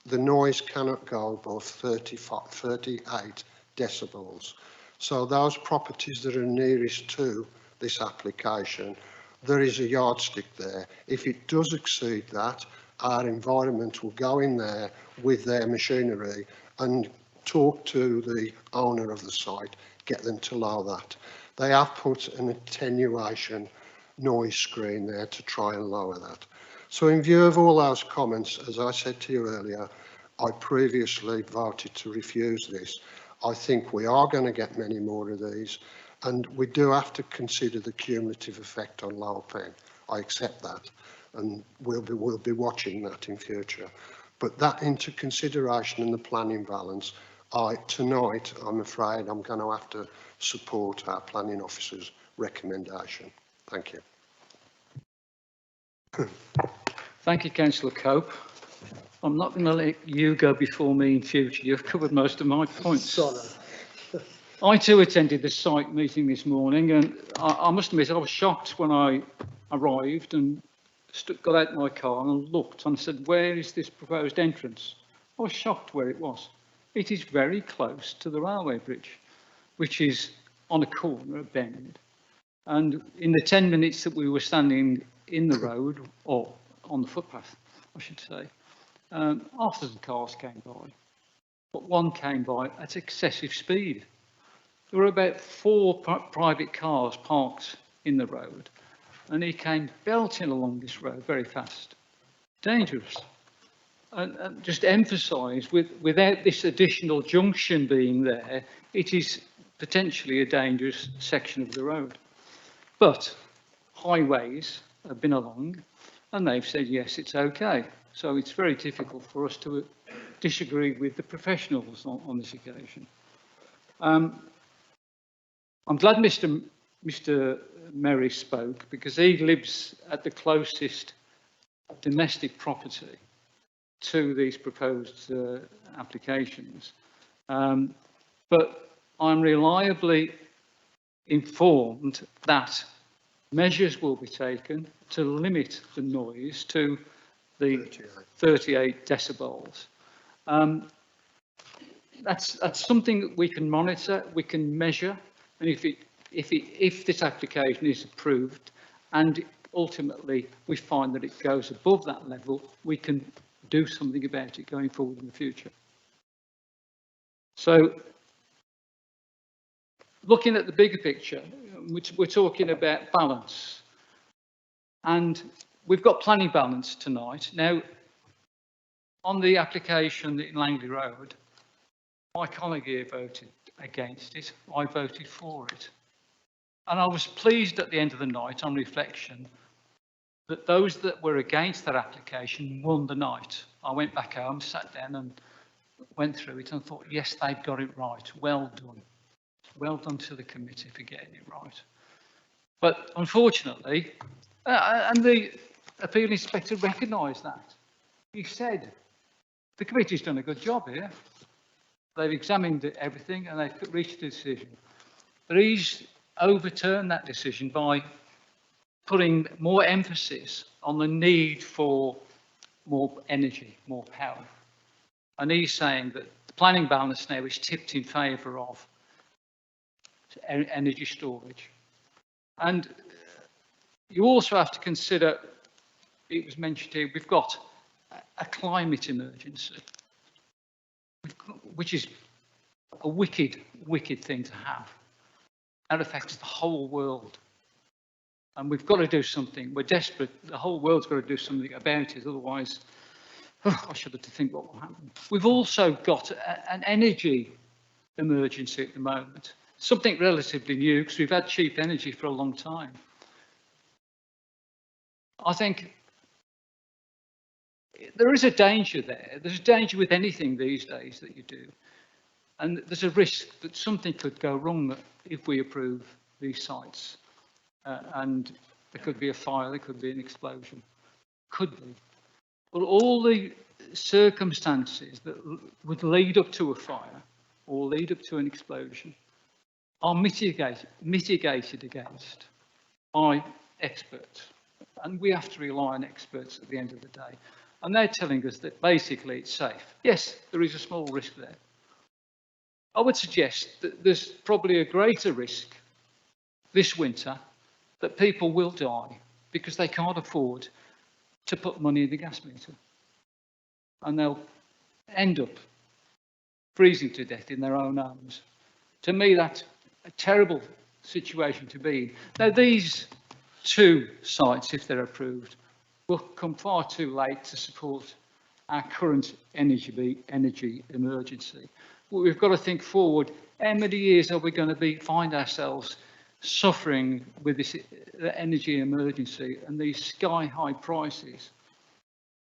Speaker 15: The noise cannot go above 38 decibels. So those properties that are nearest to this application, there is a yardstick there. If it does exceed that, our environment will go in there with their machinery and talk to the owner of the site, get them to lower that. They have put an attenuation noise screen there to try and lower that. So in view of all those comments, as I said to you earlier, I previously voted to refuse this. I think we are going to get many more of these, and we do have to consider the cumulative effect on Lower Penn. I accept that, and we'll be watching that in future. But that into consideration in the planning balance, tonight, I'm afraid I'm going to have to support our planning officer's recommendation. Thank you.
Speaker 1: Thank you, Councillor Cope. I'm not going to let you go before me in future. You've covered most of my points. I too attended the site meeting this morning, and I must admit I was shocked when I arrived and got out my car and looked and said, where is this proposed entrance? I was shocked where it was. It is very close to the railway bridge, which is on a corner, a bend. And in the 10 minutes that we were standing in the road, or on the footpath, I should say, after the cars came by, but one came by at excessive speed. There were about 4 private cars parked in the road, and he came belting along this road very fast. Dangerous. And just emphasise, without this additional junction being there, it is potentially a dangerous section of the road. But highways have been along, and they've said, yes, it's okay. So it's very difficult for us to disagree with the professionals on this occasion. I'm glad Mr. Merry spoke, because he lives at the closest domestic property to these proposed applications. But I'm reliably informed that measures will be taken to limit the noise to the 38 decibels. That's something that we can monitor, we can measure, and if this application is approved and ultimately we find that it goes above that level, we can do something about it going forward in the future. So, looking at the bigger picture, we're talking about balance. And we've got planning balance tonight. Now, on the application in Langley Road, my colleague here voted against it. I voted for it. And I was pleased at the end of the night, on reflection, that those that were against that application won the night. I went back home, sat down and went through it and thought, yes, they've got it right. Well done. Well done to the committee for getting it right. But unfortunately, and the appeal inspector recognised that. He said, the committee's done a good job here. They've examined everything and they've reached a decision. But he's overturned that decision by putting more emphasis on the need for more energy, more power. And he's saying that the planning balance now is tipped in favour of energy storage. And you also have to consider, it was mentioned here, we've got a climate emergency, which is a wicked, wicked thing to have. That affects the whole world. And we've got to do something. We're desperate. The whole world's got to do something about it. Otherwise, I shudder to think what will happen. We've also got an energy emergency at the moment. Something relatively new, because we've had cheap energy for a long time. I think there is a danger there. There's a danger with anything these days that you do. And there's a risk that something could go wrong if we approve these sites. And there could be a fire, there could be an explosion. Could be. But all the circumstances that would lead up to a fire or lead up to an explosion are mitigated against by experts. And we have to rely on experts at the end of the day. And they're telling us that basically it's safe. Yes, there is a small risk there. I would suggest that there's probably a greater risk this winter that people will die because they can't afford to put money in the gas meter. And they'll end up freezing to death in their own homes. To me, that's a terrible situation to be in. Now, these two sites, if they're approved, will come far too late to support our current energy emergency. We've got to think forward. How many years are we going to find ourselves suffering with this energy emergency and these sky-high prices?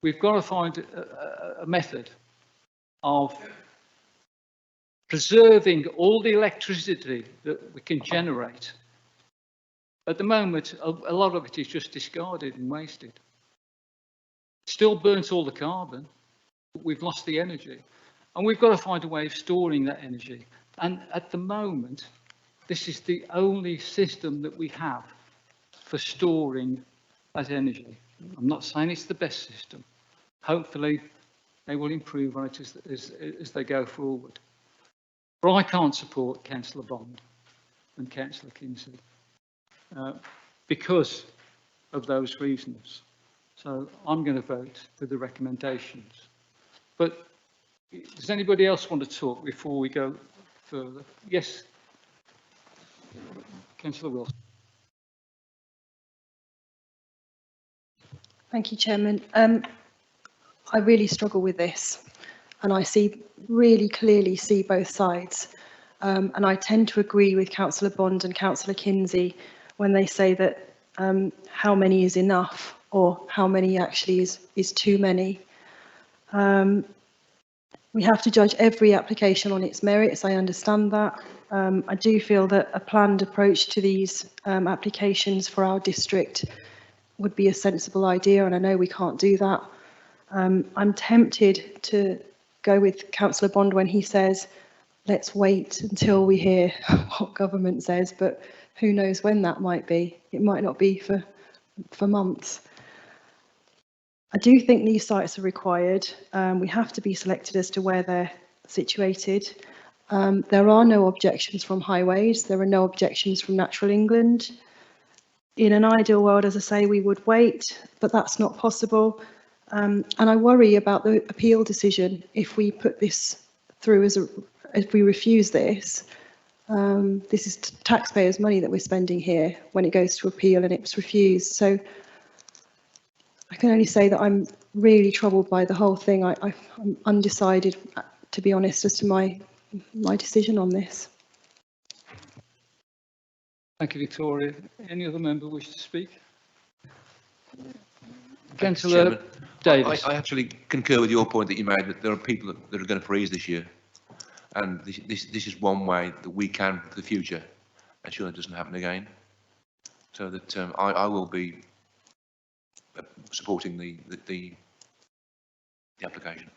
Speaker 1: We've got to find a method of preserving all the electricity that we can generate. At the moment, a lot of it is just discarded and wasted. Still burns all the carbon, but we've lost the energy. And we've got to find a way of storing that energy. And at the moment, this is the only system that we have for storing that energy. I'm not saying it's the best system. Hopefully, they will improve on it as they go forward. But I can't support Councillor Bond and Councillor Kinsey because of those reasons. So I'm going to vote for the recommendations. But does anybody else want to talk before we go further? Yes. Councillor Wilson.
Speaker 16: Thank you, Chairman. I really struggle with this, and I really clearly see both sides. And I tend to agree with Councillor Bond and Councillor Kinsey when they say that how many is enough or how many actually is too many. We have to judge every application on its merits. I understand that. I do feel that a planned approach to these applications for our district would be a sensible idea, and I know we can't do that. I'm tempted to go with Councillor Bond when he says, let's wait until we hear what government says, but who knows when that might be. It might not be for months. I do think these sites are required. We have to be selected as to where they're situated. There are no objections from Highways. There are no objections from Natural England. In an ideal world, as I say, we would wait, but that's not possible. And I worry about the appeal decision if we put this through if we refuse this. This is taxpayers' money that we're spending here when it goes to appeal and it's refused. So I can only say that I'm really troubled by the whole thing. I'm undecided, to be honest, as to my decision on this.
Speaker 1: Thank you, Victoria. Any other member wish to speak? Councillor Davis.
Speaker 17: I actually concur with your point that you made, that there are people that are going to freeze this year. And this is one way that we can, for the future, ensure it doesn't happen again. So that I will be supporting the application.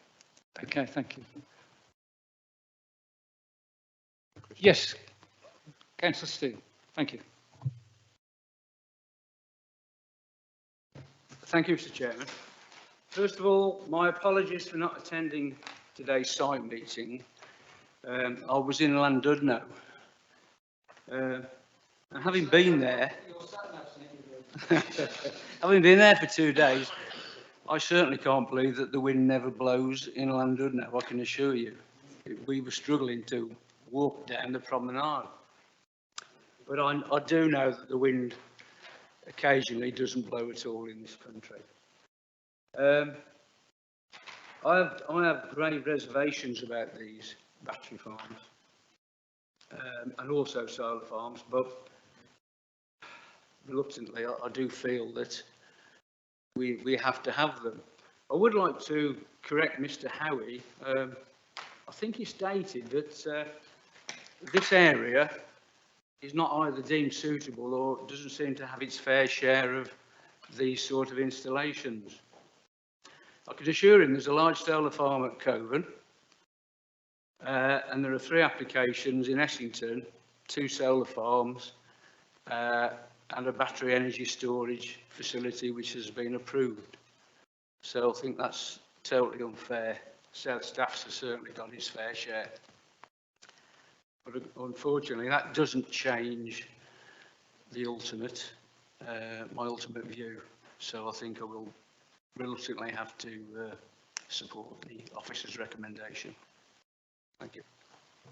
Speaker 1: Okay, thank you. Yes, Councillor Steele. Thank you.
Speaker 18: Thank you, Mr. Chairman. First of all, my apologies for not attending today's site meeting. I was in Llandudno. And having been there, for 2 days, I certainly can't believe that the wind never blows in Llandudno, I can assure you. We were struggling to walk down the promenade. But I do know that the wind occasionally doesn't blow at all in this country. I have grave reservations about these battery farms and also solar farms, but reluctantly I do feel that we have to have them. I would like to correct Mr. Howie. I think he stated that this area is not either deemed suitable or doesn't seem to have its fair share of these sort of installations. I can assure him there's a large solar farm at Coven, and there are 3 applications in Essington, 2 solar farms, and a battery energy storage facility which has been approved. So I think that's totally unfair. South Staffs has certainly got his fair share. But unfortunately, that doesn't change the ultimate, my ultimate view. So I think I will reluctantly have to support the officer's recommendation. Thank you.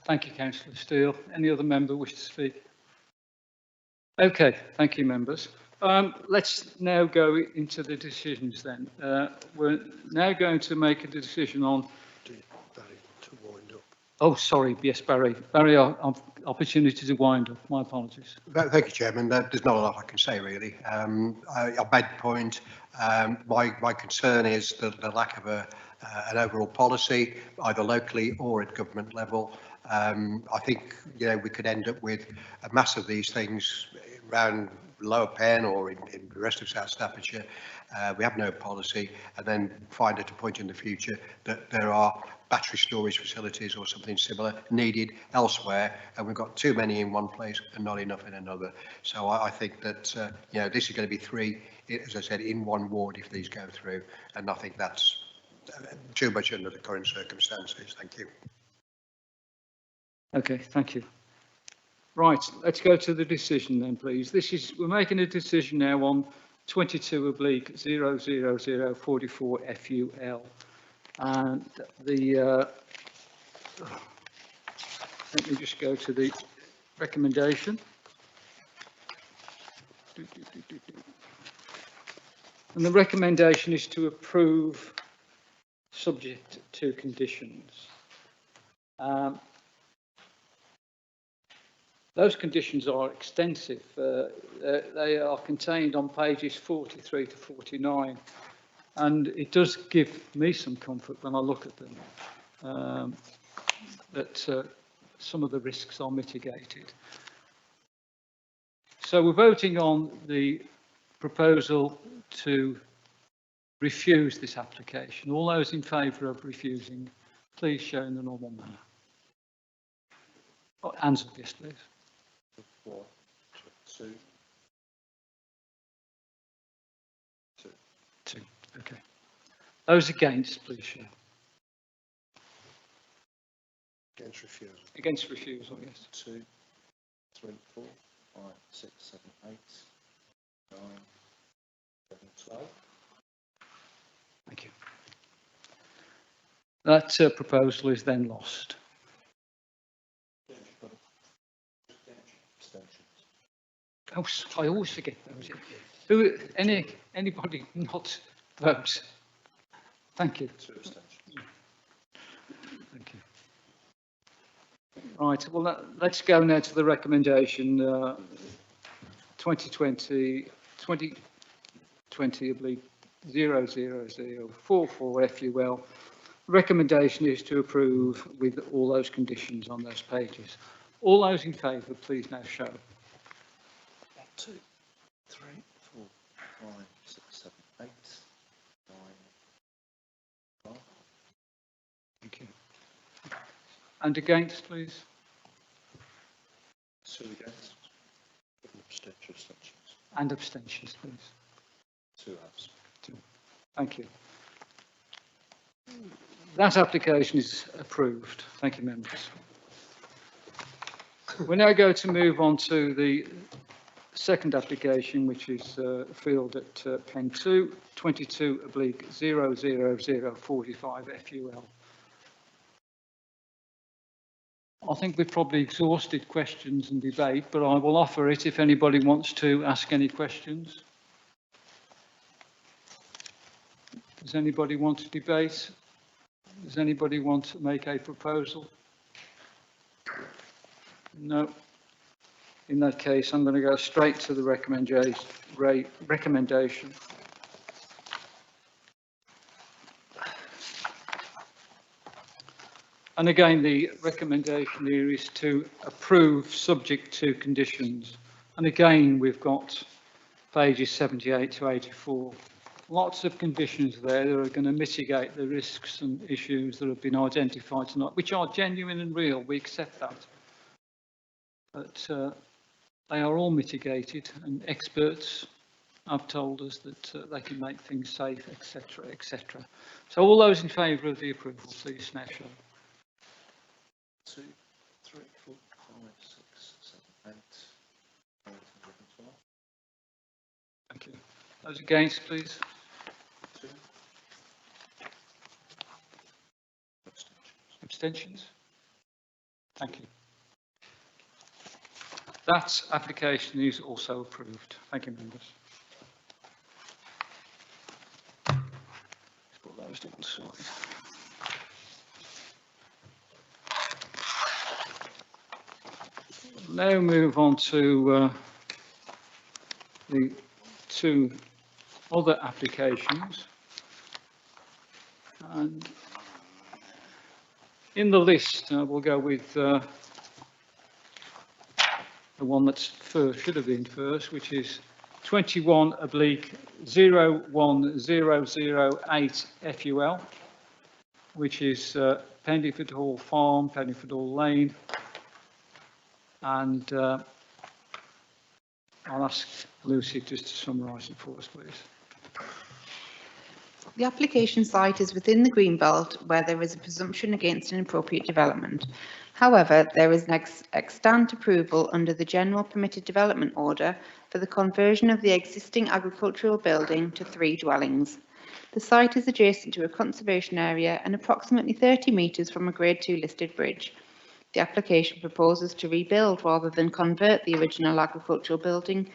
Speaker 1: Thank you, Councillor Steele. Any other member wish to speak? Okay, thank you, members. Let's now go into the decisions then. We're now going to make a decision on... Oh, sorry, yes, Barry. Barry, opportunity to wind up. My apologies.
Speaker 2: Thank you, Chairman. There's not a lot I can say, really. I made the point. My concern is the lack of an overall policy, either locally or at government level. I think we could end up with a mass of these things around Lower Penn or in the rest of South Staffordshire. We have no policy, and then find at a point in the future that there are battery storage facilities or something similar needed elsewhere, and we've got too many in one place and not enough in another. So I think that this is going to be 3, as I said, in one ward if these go through, and I think that's too much under the current circumstances. Thank you.
Speaker 1: Okay, thank you. Right, let's go to the decision then, please. We're making a decision now on 22/00044 FUL. And let me just go to the recommendation. And the recommendation is to approve subject to conditions. Those conditions are extensive. They are contained on pages 43 to 49. And it does give me some comfort when I look at them, that some of the risks are mitigated. So we're voting on the proposal to refuse this application. All those in favour of refusing, please show in the normal manner. Oh, hands up, yes, please.
Speaker 4: 4, 2.
Speaker 1: 2. Okay. Those against, please show.
Speaker 15: Against refusal.
Speaker 1: Against refusal, yes.
Speaker 4: 2, 3, 4, 5, 6, 7, 8.
Speaker 1: Thank you. That proposal is then lost. Oh, I always forget those. Anybody not vote? Thank you. Thank you. Right, well, let's go now to the recommendation 2020 oblique 00044 FUL. Recommendation is to approve with all those conditions on those pages. All those in favour, please now show.
Speaker 4: 2, 3, 4, 5, 6, 7, 8, 9, 10.
Speaker 1: Thank you. And against, please?
Speaker 4: 2 against. Abstentions.
Speaker 1: And abstentions, please.
Speaker 4: 2 abs.
Speaker 1: 2. Thank you. That application is approved. Thank you, members. We now go to move on to the second application, which is field at Pen 2, 22 oblique 00045 FUL. I think we've probably exhausted questions and debate, but I will offer it if anybody wants to ask any questions. Does anybody want to debate? Does anybody want to make a proposal? No. In that case, I'm going to go straight to the recommendation. And again, the recommendation here is to approve subject to conditions. And again, we've got pages 78 to 84. Lots of conditions there that are going to mitigate the risks and issues that have been identified tonight, which are genuine and real. We accept that. But they are all mitigated, and experts have told us that they can make things safe, etc., etc. So all those in favour of the approval, please now show.
Speaker 4: 2, 3, 4, 5, 6, 7, 8, 9, 10, 12.
Speaker 1: Thank you. Those against, please.
Speaker 4: 2.
Speaker 1: Abstentions? Thank you. That application is also approved. Thank you, members. Let's put those to one side. Now move on to the 2 other applications. And in the list, we'll go with the one that's first, should have been first, which is 21 oblique 01008 FUL, which is Pendyford Hall Farm, Pendyford Hall Lane. And I'll ask Lucy just to summarise it for us, please.
Speaker 6: The application site is within the Greenbelt, where there is a presumption against inappropriate development. However, there is an extant approval under the General Permitted Development Order for the conversion of the existing agricultural building to 3 dwellings. The site is adjacent to a conservation area and approximately 30 metres from a Grade 2 listed bridge. The application proposes to rebuild rather than convert the original agricultural building,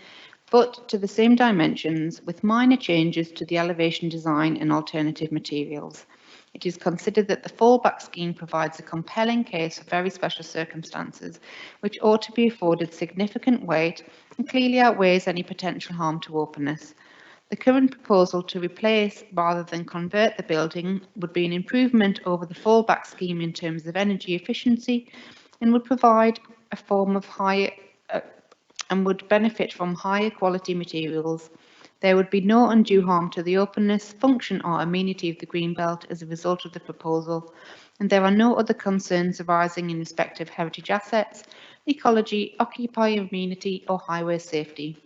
Speaker 6: but to the same dimensions with minor changes to the elevation design and alternative materials. It is considered that the fallback scheme provides a compelling case for very special circumstances, which ought to be afforded significant weight and clearly outweighs any potential harm to openness. The current proposal to replace rather than convert the building would be an improvement over the fallback scheme in terms of energy efficiency and would provide a form of and would benefit from higher quality materials. There would be no undue harm to the openness, function or amenity of the Greenbelt as a result of the proposal, and there are no other concerns arising in respect of heritage assets, ecology, occupier amenity or highway safety.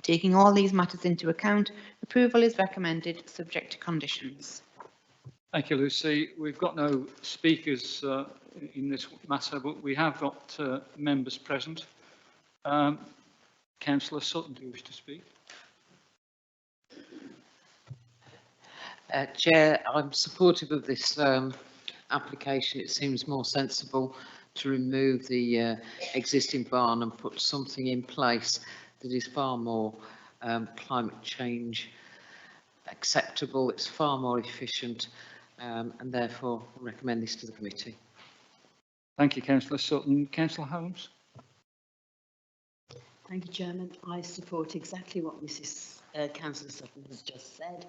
Speaker 6: Taking all these matters into account, approval is recommended subject to conditions.
Speaker 1: Thank you, Lucy. We've got no speakers in this matter, but we have got members present. Councillor Sutton, do you wish to speak?
Speaker 19: Chair, I'm supportive of this application. It seems more sensible to remove the existing barn and put something in place that is far more climate change acceptable. It's far more efficient, and therefore recommend this to the committee.
Speaker 1: Thank you, Councillor Sutton. Councillor Holmes?
Speaker 20: Thank you, Chairman. I support exactly what Mrs. Councillor Sutton has just said.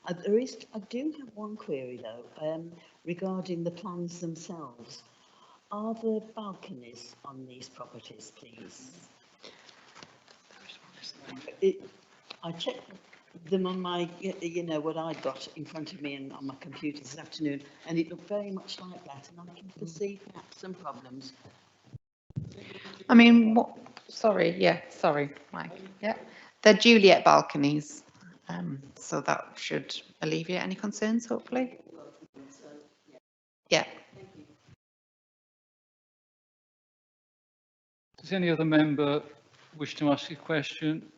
Speaker 20: I do have one query though, regarding the plans themselves. Are there balconies on these properties, please? I checked them on my, you know, what I got in front of me and on my computer this afternoon, and it looked very much like that, and I can foresee perhaps some problems.
Speaker 6: I mean, sorry, Mike. Yeah, they're Juliet balconies, so that should alleviate any concerns, hopefully. Yeah.
Speaker 1: Does any other member wish to ask a question?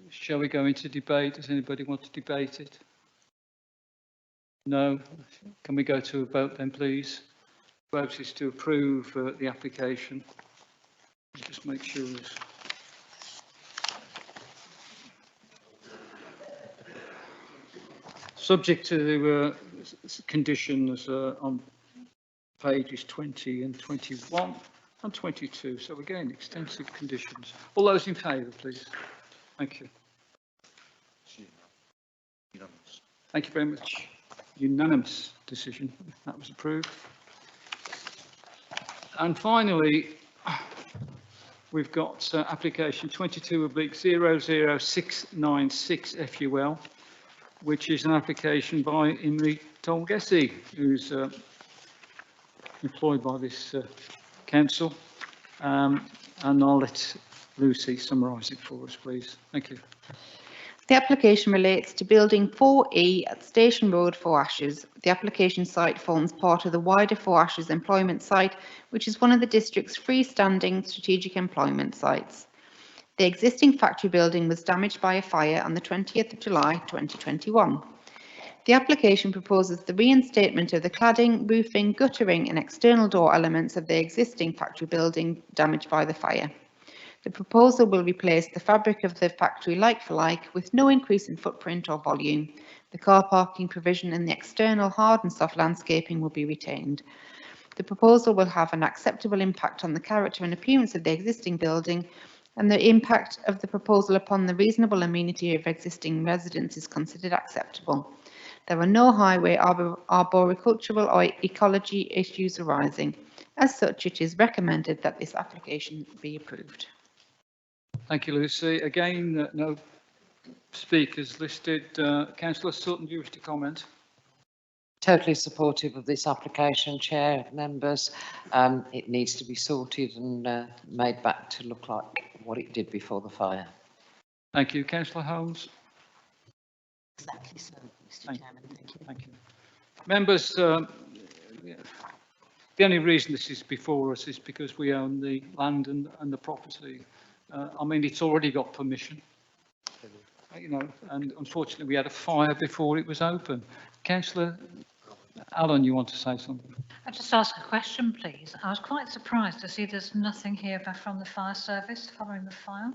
Speaker 1: Shall we go into debate? Does anybody want to debate it? No? Can we go to a vote then, please? Vote is to approve the application. Just make sure. Subject to the conditions on pages 20 and 21 and 22. So again, extensive conditions. All those in favour, please. Thank you. Thank you very much. Unanimous decision. That was approved. And finally, we've got application 22/00696 FUL, which is an application by Imre Tolgesi, who's employed by this council. And I'll let Lucy summarise it for us, please. Thank you.
Speaker 6: The application relates to building 4E at Station Road, Four Ashes. The application site forms part of the wider Four Ashes employment site, which is one of the district's freestanding strategic employment sites. The existing factory building was damaged by a fire on the 20th of July 2021. The application proposes the reinstatement of the cladding, roofing, guttering and external door elements of the existing factory building damaged by the fire. The proposal will replace the fabric of the factory like for like, with no increase in footprint or volume. The car parking provision and the external hard and soft landscaping will be retained. The proposal will have an acceptable impact on the character and appearance of the existing building, and the impact of the proposal upon the reasonable amenity of existing residents is considered acceptable. There are no highway, arboricultural or ecology issues arising. As such, it is recommended that this application be approved.
Speaker 1: Thank you, Lucy. Again, no speakers listed. Councillor Sutton, do you wish to comment?
Speaker 19: Totally supportive of this application, Chair, members. It needs to be sorted and made back to look like what it did before the fire.
Speaker 1: Thank you. Councillor Holmes?
Speaker 20: Exactly so, Mr. Chairman. Thank you.
Speaker 1: Thank you. Members, the only reason this is before us is because we own the land and the property. I mean, it's already got permission, you know, and unfortunately we had a fire before it was open. Councillor Allen, you want to say something?
Speaker 12: I'll just ask a question, please. I was quite surprised to see there's nothing here from the fire service following the fire.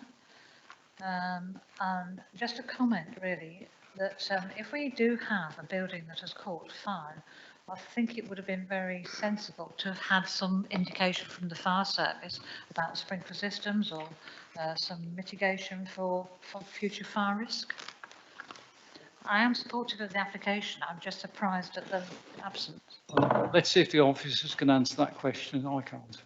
Speaker 12: And just a comment, really, that if we do have a building that has caught fire, I think it would have been very sensible to have had some indication from the fire service about sprinkler systems or some mitigation for future fire risk. I am supportive of the application. I'm just surprised at the absence.
Speaker 1: Let's see if the officers can answer that question. I can't.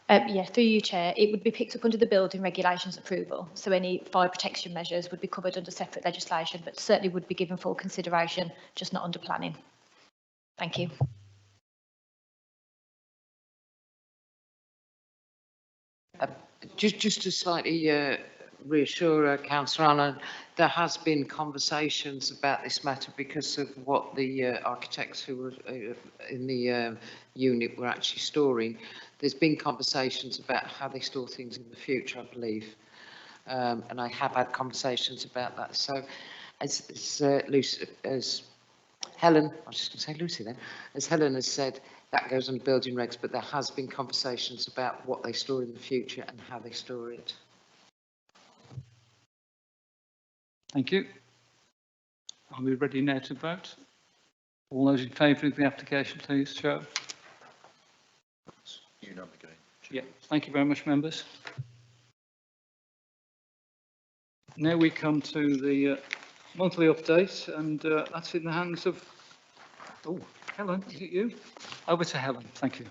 Speaker 11: Yeah, through you, Chair, it would be picked up under the building regulations approval. So any fire protection measures would be covered under separate legislation, but certainly would be given full consideration, just not under planning. Thank you.
Speaker 19: Just to slightly reassure Councillor Allen, there has been conversations about this matter because of what the architects who were in the unit were actually storing. There's been conversations about how they store things in the future, I believe, and I have had conversations about that. So as Helen, I was just going to say Lucy then, as Helen has said, that goes on building regs, but there has been conversations about what they store in the future and how they store it.
Speaker 1: Thank you. Are we ready now to vote? All those in favour of the application, please show. Yeah, thank you very much, members. Now we come to the monthly update, and that's in the hands of, oh, Helen, is it you? Over to Helen, thank you.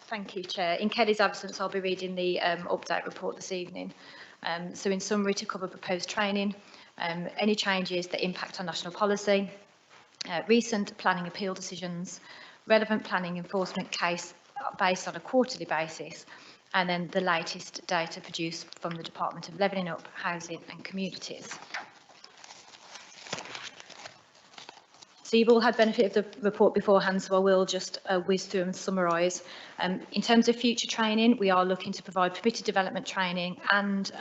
Speaker 11: Thank you, Chair. In Kelly's absence, I'll be reading the update report this evening. So in summary, to cover proposed training, any changes that impact on national policy, recent planning appeal decisions, relevant planning enforcement case based on a quarterly basis, and then the latest data produced from the Department of Levelling Up, Housing and Communities. So you've all had benefit of the report beforehand, so I will just whiz through and summarise. In terms of future training, we are looking to provide permitted development training and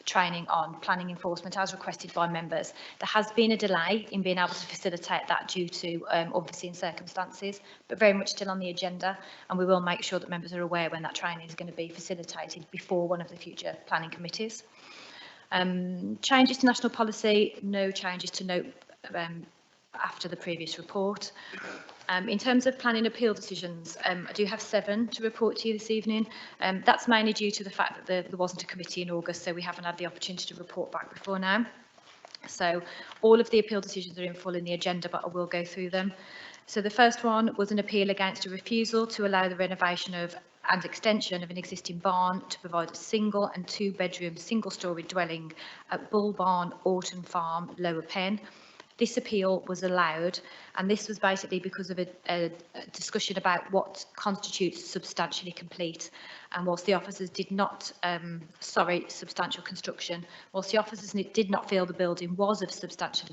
Speaker 11: training on planning enforcement as requested by members. There has been a delay in being able to facilitate that due to unforeseen circumstances, but very much still on the agenda, and we will make sure that members are aware when that training is going to be facilitated before one of the future planning committees. Changes to national policy, no changes to note after the previous report. In terms of planning appeal decisions, I do have 7 to report to you this evening. That's mainly due to the fact that there wasn't a committee in August, so we haven't had the opportunity to report back before now. So all of the appeal decisions are in full in the agenda, but I will go through them. So the first one was an appeal against a refusal to allow the renovation of and extension of an existing barn to provide a single and 2-bedroom single-storey dwelling at Bull Barn, Orton Farm, Lower Pen. This appeal was allowed, and this was basically because of a discussion about what constitutes substantially complete. And whilst the officers did not, substantial construction, whilst the officers did not feel the building was of substantial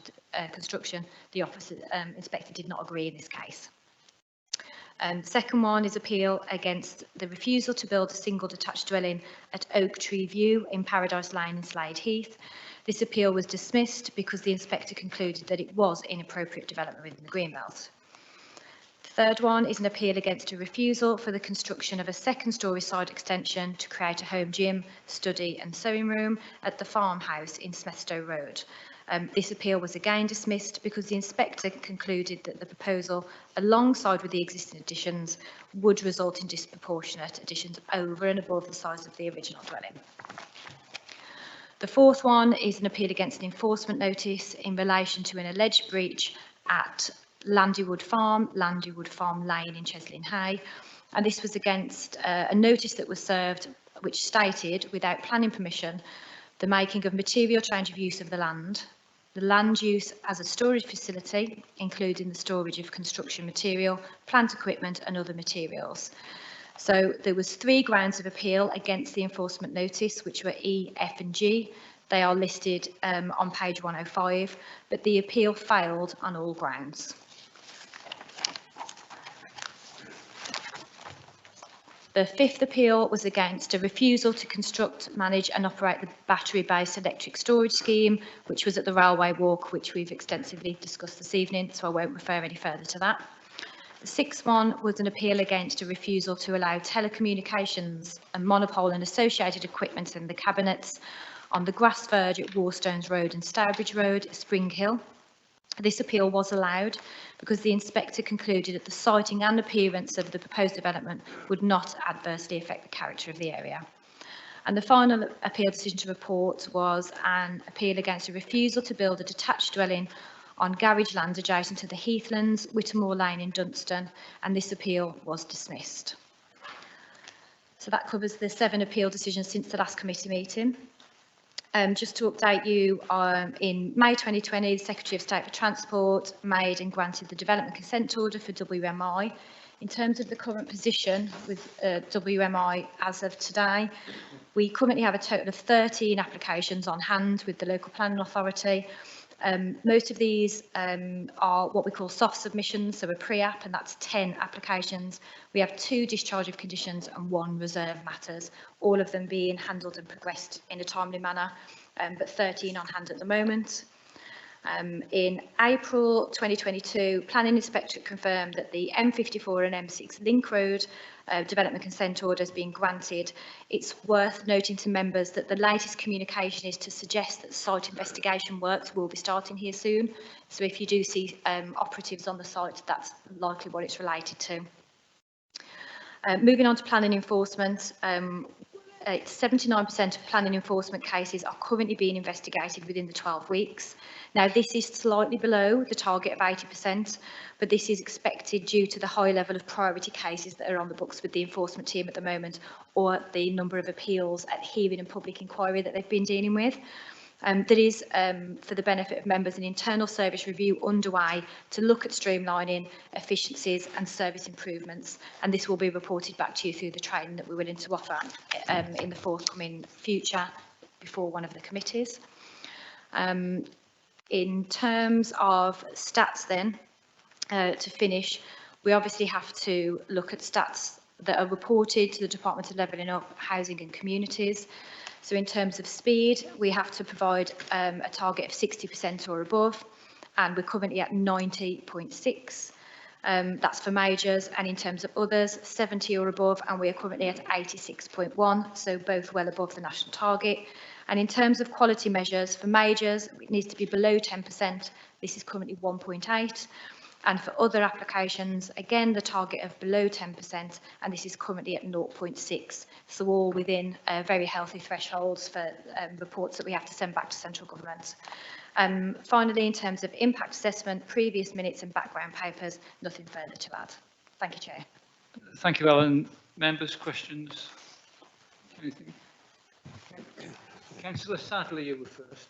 Speaker 11: construction, the officer inspector did not agree in this case. The second one is appeal against the refusal to build a single detached dwelling at Oak Tree View in Paradise Lane in Slade Heath. This appeal was dismissed because the inspector concluded that it was inappropriate development within the Greenbelt. The third one is an appeal against a refusal for the construction of a second-storey side extension to create a home gym, study and sewing room at the farmhouse in Smethstowe Road. This appeal was again dismissed because the inspector concluded that the proposal, alongside with the existing additions, would result in disproportionate additions over and above the size of the original dwelling. The fourth one is an appeal against an enforcement notice in relation to an alleged breach at Landywood Farm Lane in Cheslin Hay. And this was against a notice that was served which stated, without planning permission, the making of material change of use of the land use as a storage facility, including the storage of construction material, plant equipment and other materials. So there was 3 grounds of appeal against the enforcement notice, which were E, F and G. They are listed on page 105, but the appeal failed on all grounds. The 5th appeal was against a refusal to construct, manage and operate the battery-based electric storage scheme, which was at the Railway Walk, which we've extensively discussed this evening, so I won't refer any further to that. The 6th one was an appeal against a refusal to allow telecommunications and monopole and associated equipment in the cabinets on the grass verge at Warstones Road and Stourbridge Road, Spring Hill. This appeal was allowed because the inspector concluded that the siting and appearance of the proposed development would not adversely affect the character of the area. And the final appeal decision to report was an appeal against a refusal to build a detached dwelling on garage land adjacent to the Heathlands, Whittemore Lane in Dunstan, and this appeal was dismissed. So that covers the 7 appeal decisions since the last committee meeting. Just to update you, in May 2020, the Secretary of State for Transport made and granted the development consent order for WMI. In terms of the current position with WMI as of today, we currently have a total of 13 applications on hand with the local planning authority. Most of these are what we call soft submissions, so a pre-app, and that's 10 applications. We have 2 discharge of conditions and 1 reserve matters, all of them being handled and progressed in a timely manner, but 13 on hand at the moment. In April 2022, Planning Inspectorate confirmed that the M54 and M6 Link Road development consent order has been granted. It's worth noting to members that the latest communication is to suggest that site investigation works will be starting here soon. So if you do see operatives on the site, that's likely what it's related to. Moving on to planning enforcement. 79% of planning enforcement cases are currently being investigated within the 12 weeks. Now, this is slightly below the target of 80%, but this is expected due to the high level of priority cases that are on the books with the enforcement team at the moment, or the number of appeals at hearing and public inquiry that they've been dealing with. There is, for the benefit of members, an internal service review underway to look at streamlining, efficiencies and service improvements, and this will be reported back to you through the training that we're willing to offer in the forthcoming future before one of the committees. In terms of stats then, to finish, we obviously have to look at stats that are reported to the Department of Levelling Up, Housing and Communities. So in terms of speed, we have to provide a target of 60% or above, and we're currently at 90.6. That's for majors, and in terms of others, 70 or above, and we are currently at 86.1, so both well above the national target. And in terms of quality measures, for majors, it needs to be below 10%. This is currently 1.8. And for other applications, again, the target of below 10%, and this is currently at 0.6. So all within very healthy thresholds for reports that we have to send back to central government. Finally, in terms of impact assessment, previous minutes and background papers, nothing further to add. Thank you, Chair.
Speaker 1: Thank you, Ellen. Members, questions? Anything? Councillor Sadler, you were first.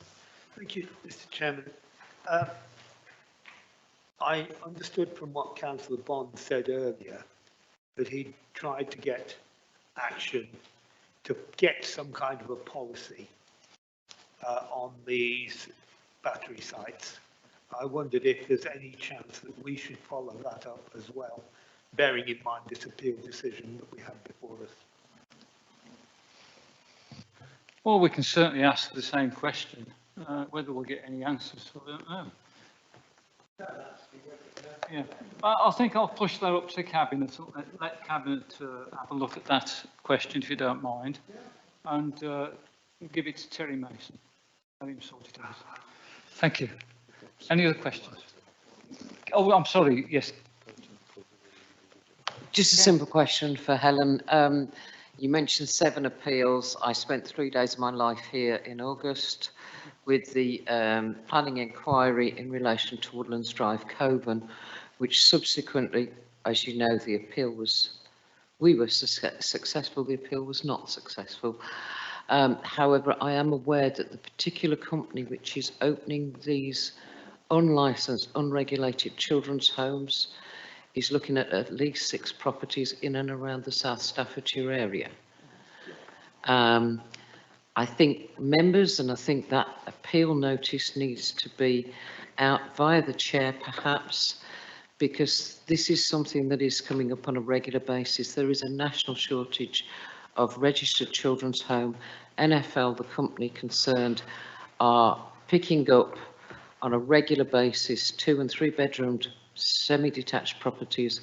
Speaker 14: Thank you, Mr. Chairman. I understood from what Councillor Bond said earlier that he tried to get action to get some kind of a policy on these battery sites. I wondered if there's any chance that we should follow that up as well, bearing in mind this appeal decision that we have before us.
Speaker 1: Well, we can certainly ask the same question. Whether we'll get any answers, I don't know. Yeah, I think I'll push that up to Cabinet. Let Cabinet have a look at that question, if you don't mind, and give it to Terry Mason. Let him sort it out. Thank you. Any other questions? Oh, I'm sorry. Yes.
Speaker 19: Just a simple question for Helen. You mentioned 7 appeals. I spent 3 days of my life here in August with the planning inquiry in relation to Woodlands Drive, Coburn, which subsequently, as you know, the appeal was, we were successful, the appeal was not successful. However, I am aware that the particular company which is opening these unlicensed, unregulated children's homes is looking at least 6 properties in and around the South Staffordshire area. I think members, and I think that appeal notice needs to be out via the chair perhaps, because this is something that is coming up on a regular basis. There is a national shortage of registered children's home. NFL, the company concerned, are picking up on a regular basis 2- and 3-bedroomed semi-detached properties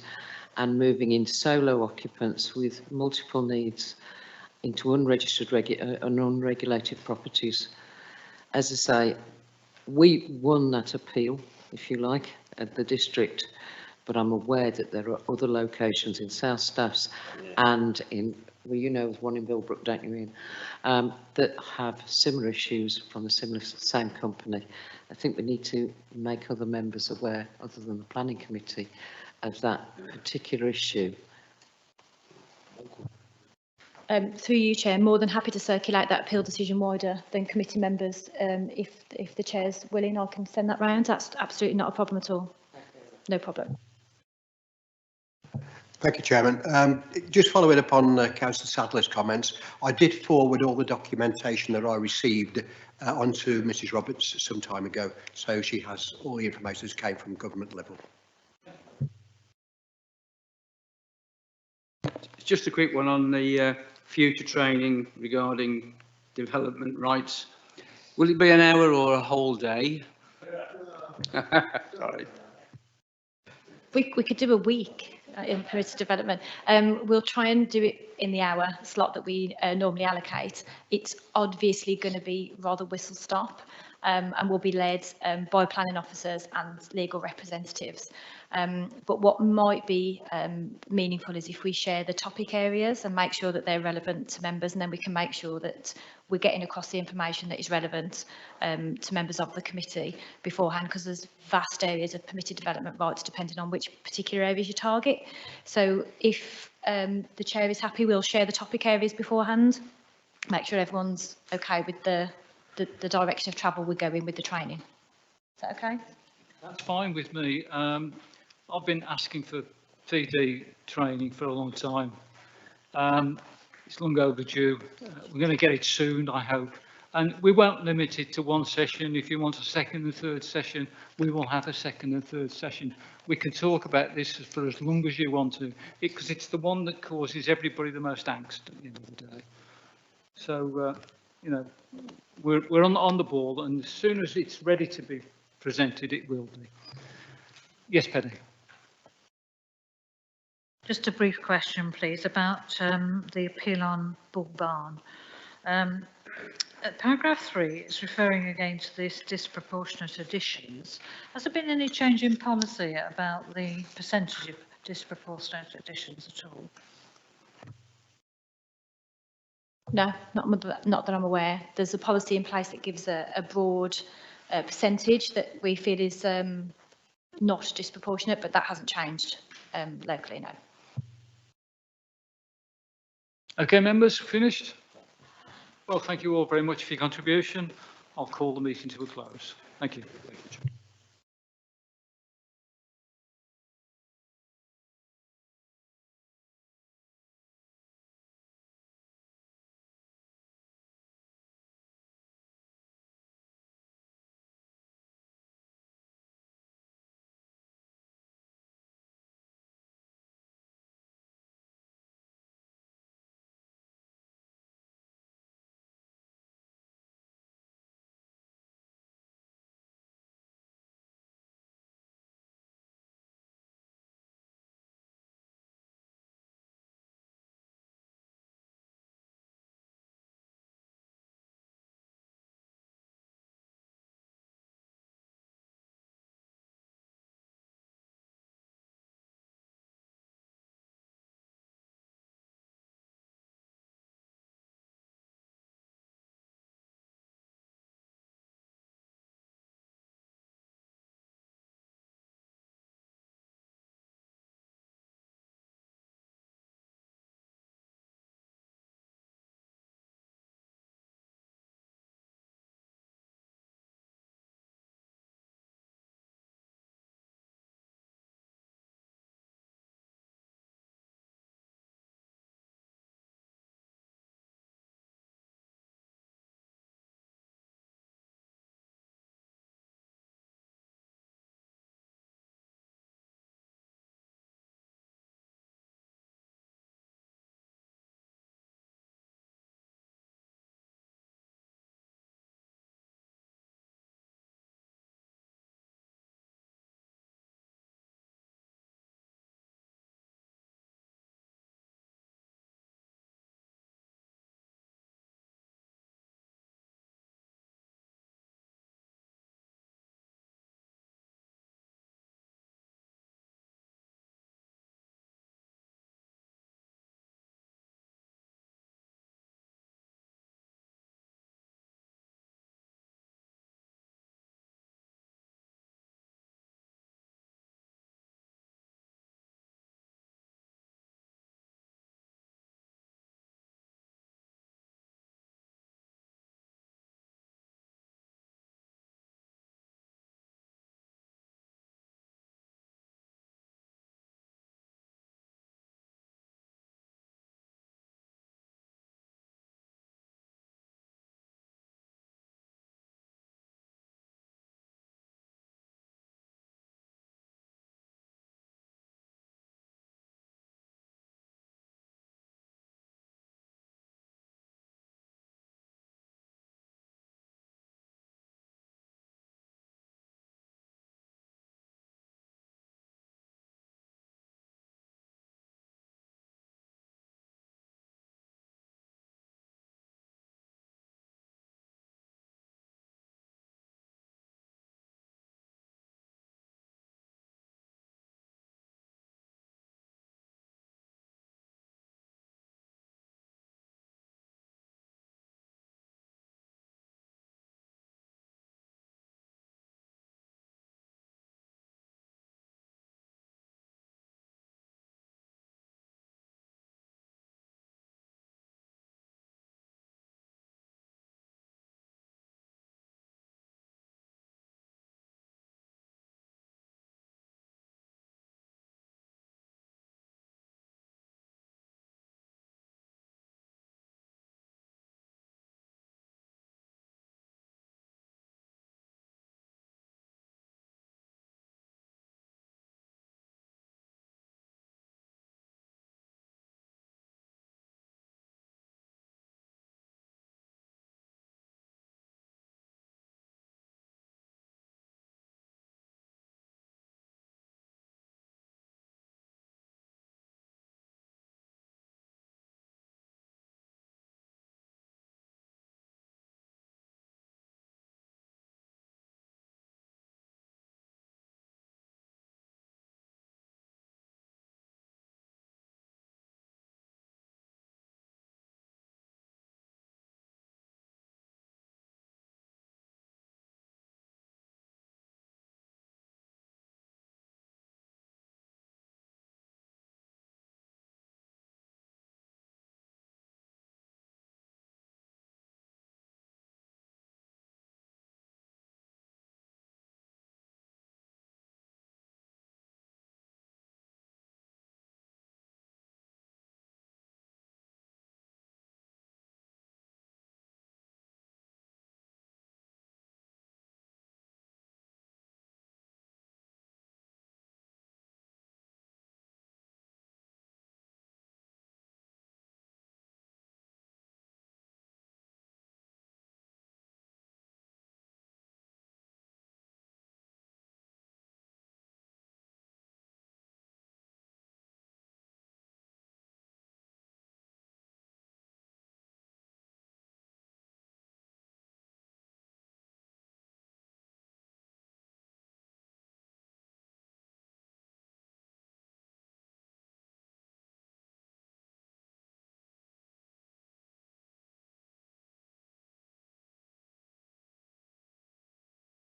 Speaker 19: and moving in solo occupants with multiple needs into unregistered and unregulated properties. As I say, we won that appeal, if you like, at the district, but I'm aware that there are other locations in South Staffs and in, well, you know, there's one in Millbrook, don't you, Ian, that have similar issues from the same company. I think we need to make other members aware, other than the planning committee, of that particular issue.
Speaker 11: Through you, Chair, more than happy to circulate that appeal decision wider than committee members. If the Chair's willing, I can send that round. That's absolutely not a problem at all. No problem.
Speaker 2: Thank you, Chairman. Just following up on Councillor Sadler's comments, I did forward all the documentation that I received onto Mrs Roberts some time ago, so she has all the information that came from government level.
Speaker 18: Just a quick one on the future training regarding development rights. Will it be an hour or a whole day? Sorry.
Speaker 11: We could do a week in permitted development. We'll try and do it in the hour slot that we normally allocate. It's obviously going to be rather whistle stop and will be led by planning officers and legal representatives. But what might be meaningful is if we share the topic areas and make sure that they're relevant to members, and then we can make sure that we're getting across the information that is relevant to members of the committee beforehand, because there's vast areas of permitted development rights depending on which particular areas you target. So if the chair is happy, we'll share the topic areas beforehand, make sure everyone's okay with the direction of travel we're going with the training. Is that okay?
Speaker 1: That's fine with me. I've been asking for PD training for a long time. It's long overdue. We're going to get it soon, I hope. And we won't limit it to one session. If you want a second and third session, we will have a second and third session. We can talk about this for as long as you want to, because it's the one that causes everybody the most angst at the end of the day. So, you know, we're on the ball, and as soon as it's ready to be presented, it will be. Yes, Penny.
Speaker 12: Just a brief question, please, about the appeal on Bull Barn. Paragraph 3 is referring again to this disproportionate additions. Has there been any change in policy about the percentage of disproportionate additions at all?
Speaker 11: No, not that I'm aware. There's a policy in place that gives a broad percentage that we feel is not disproportionate, but that hasn't changed locally, no.
Speaker 1: Okay, members, finished? Well, thank you all very much for your contribution. I'll call the meeting to a close. Thank you.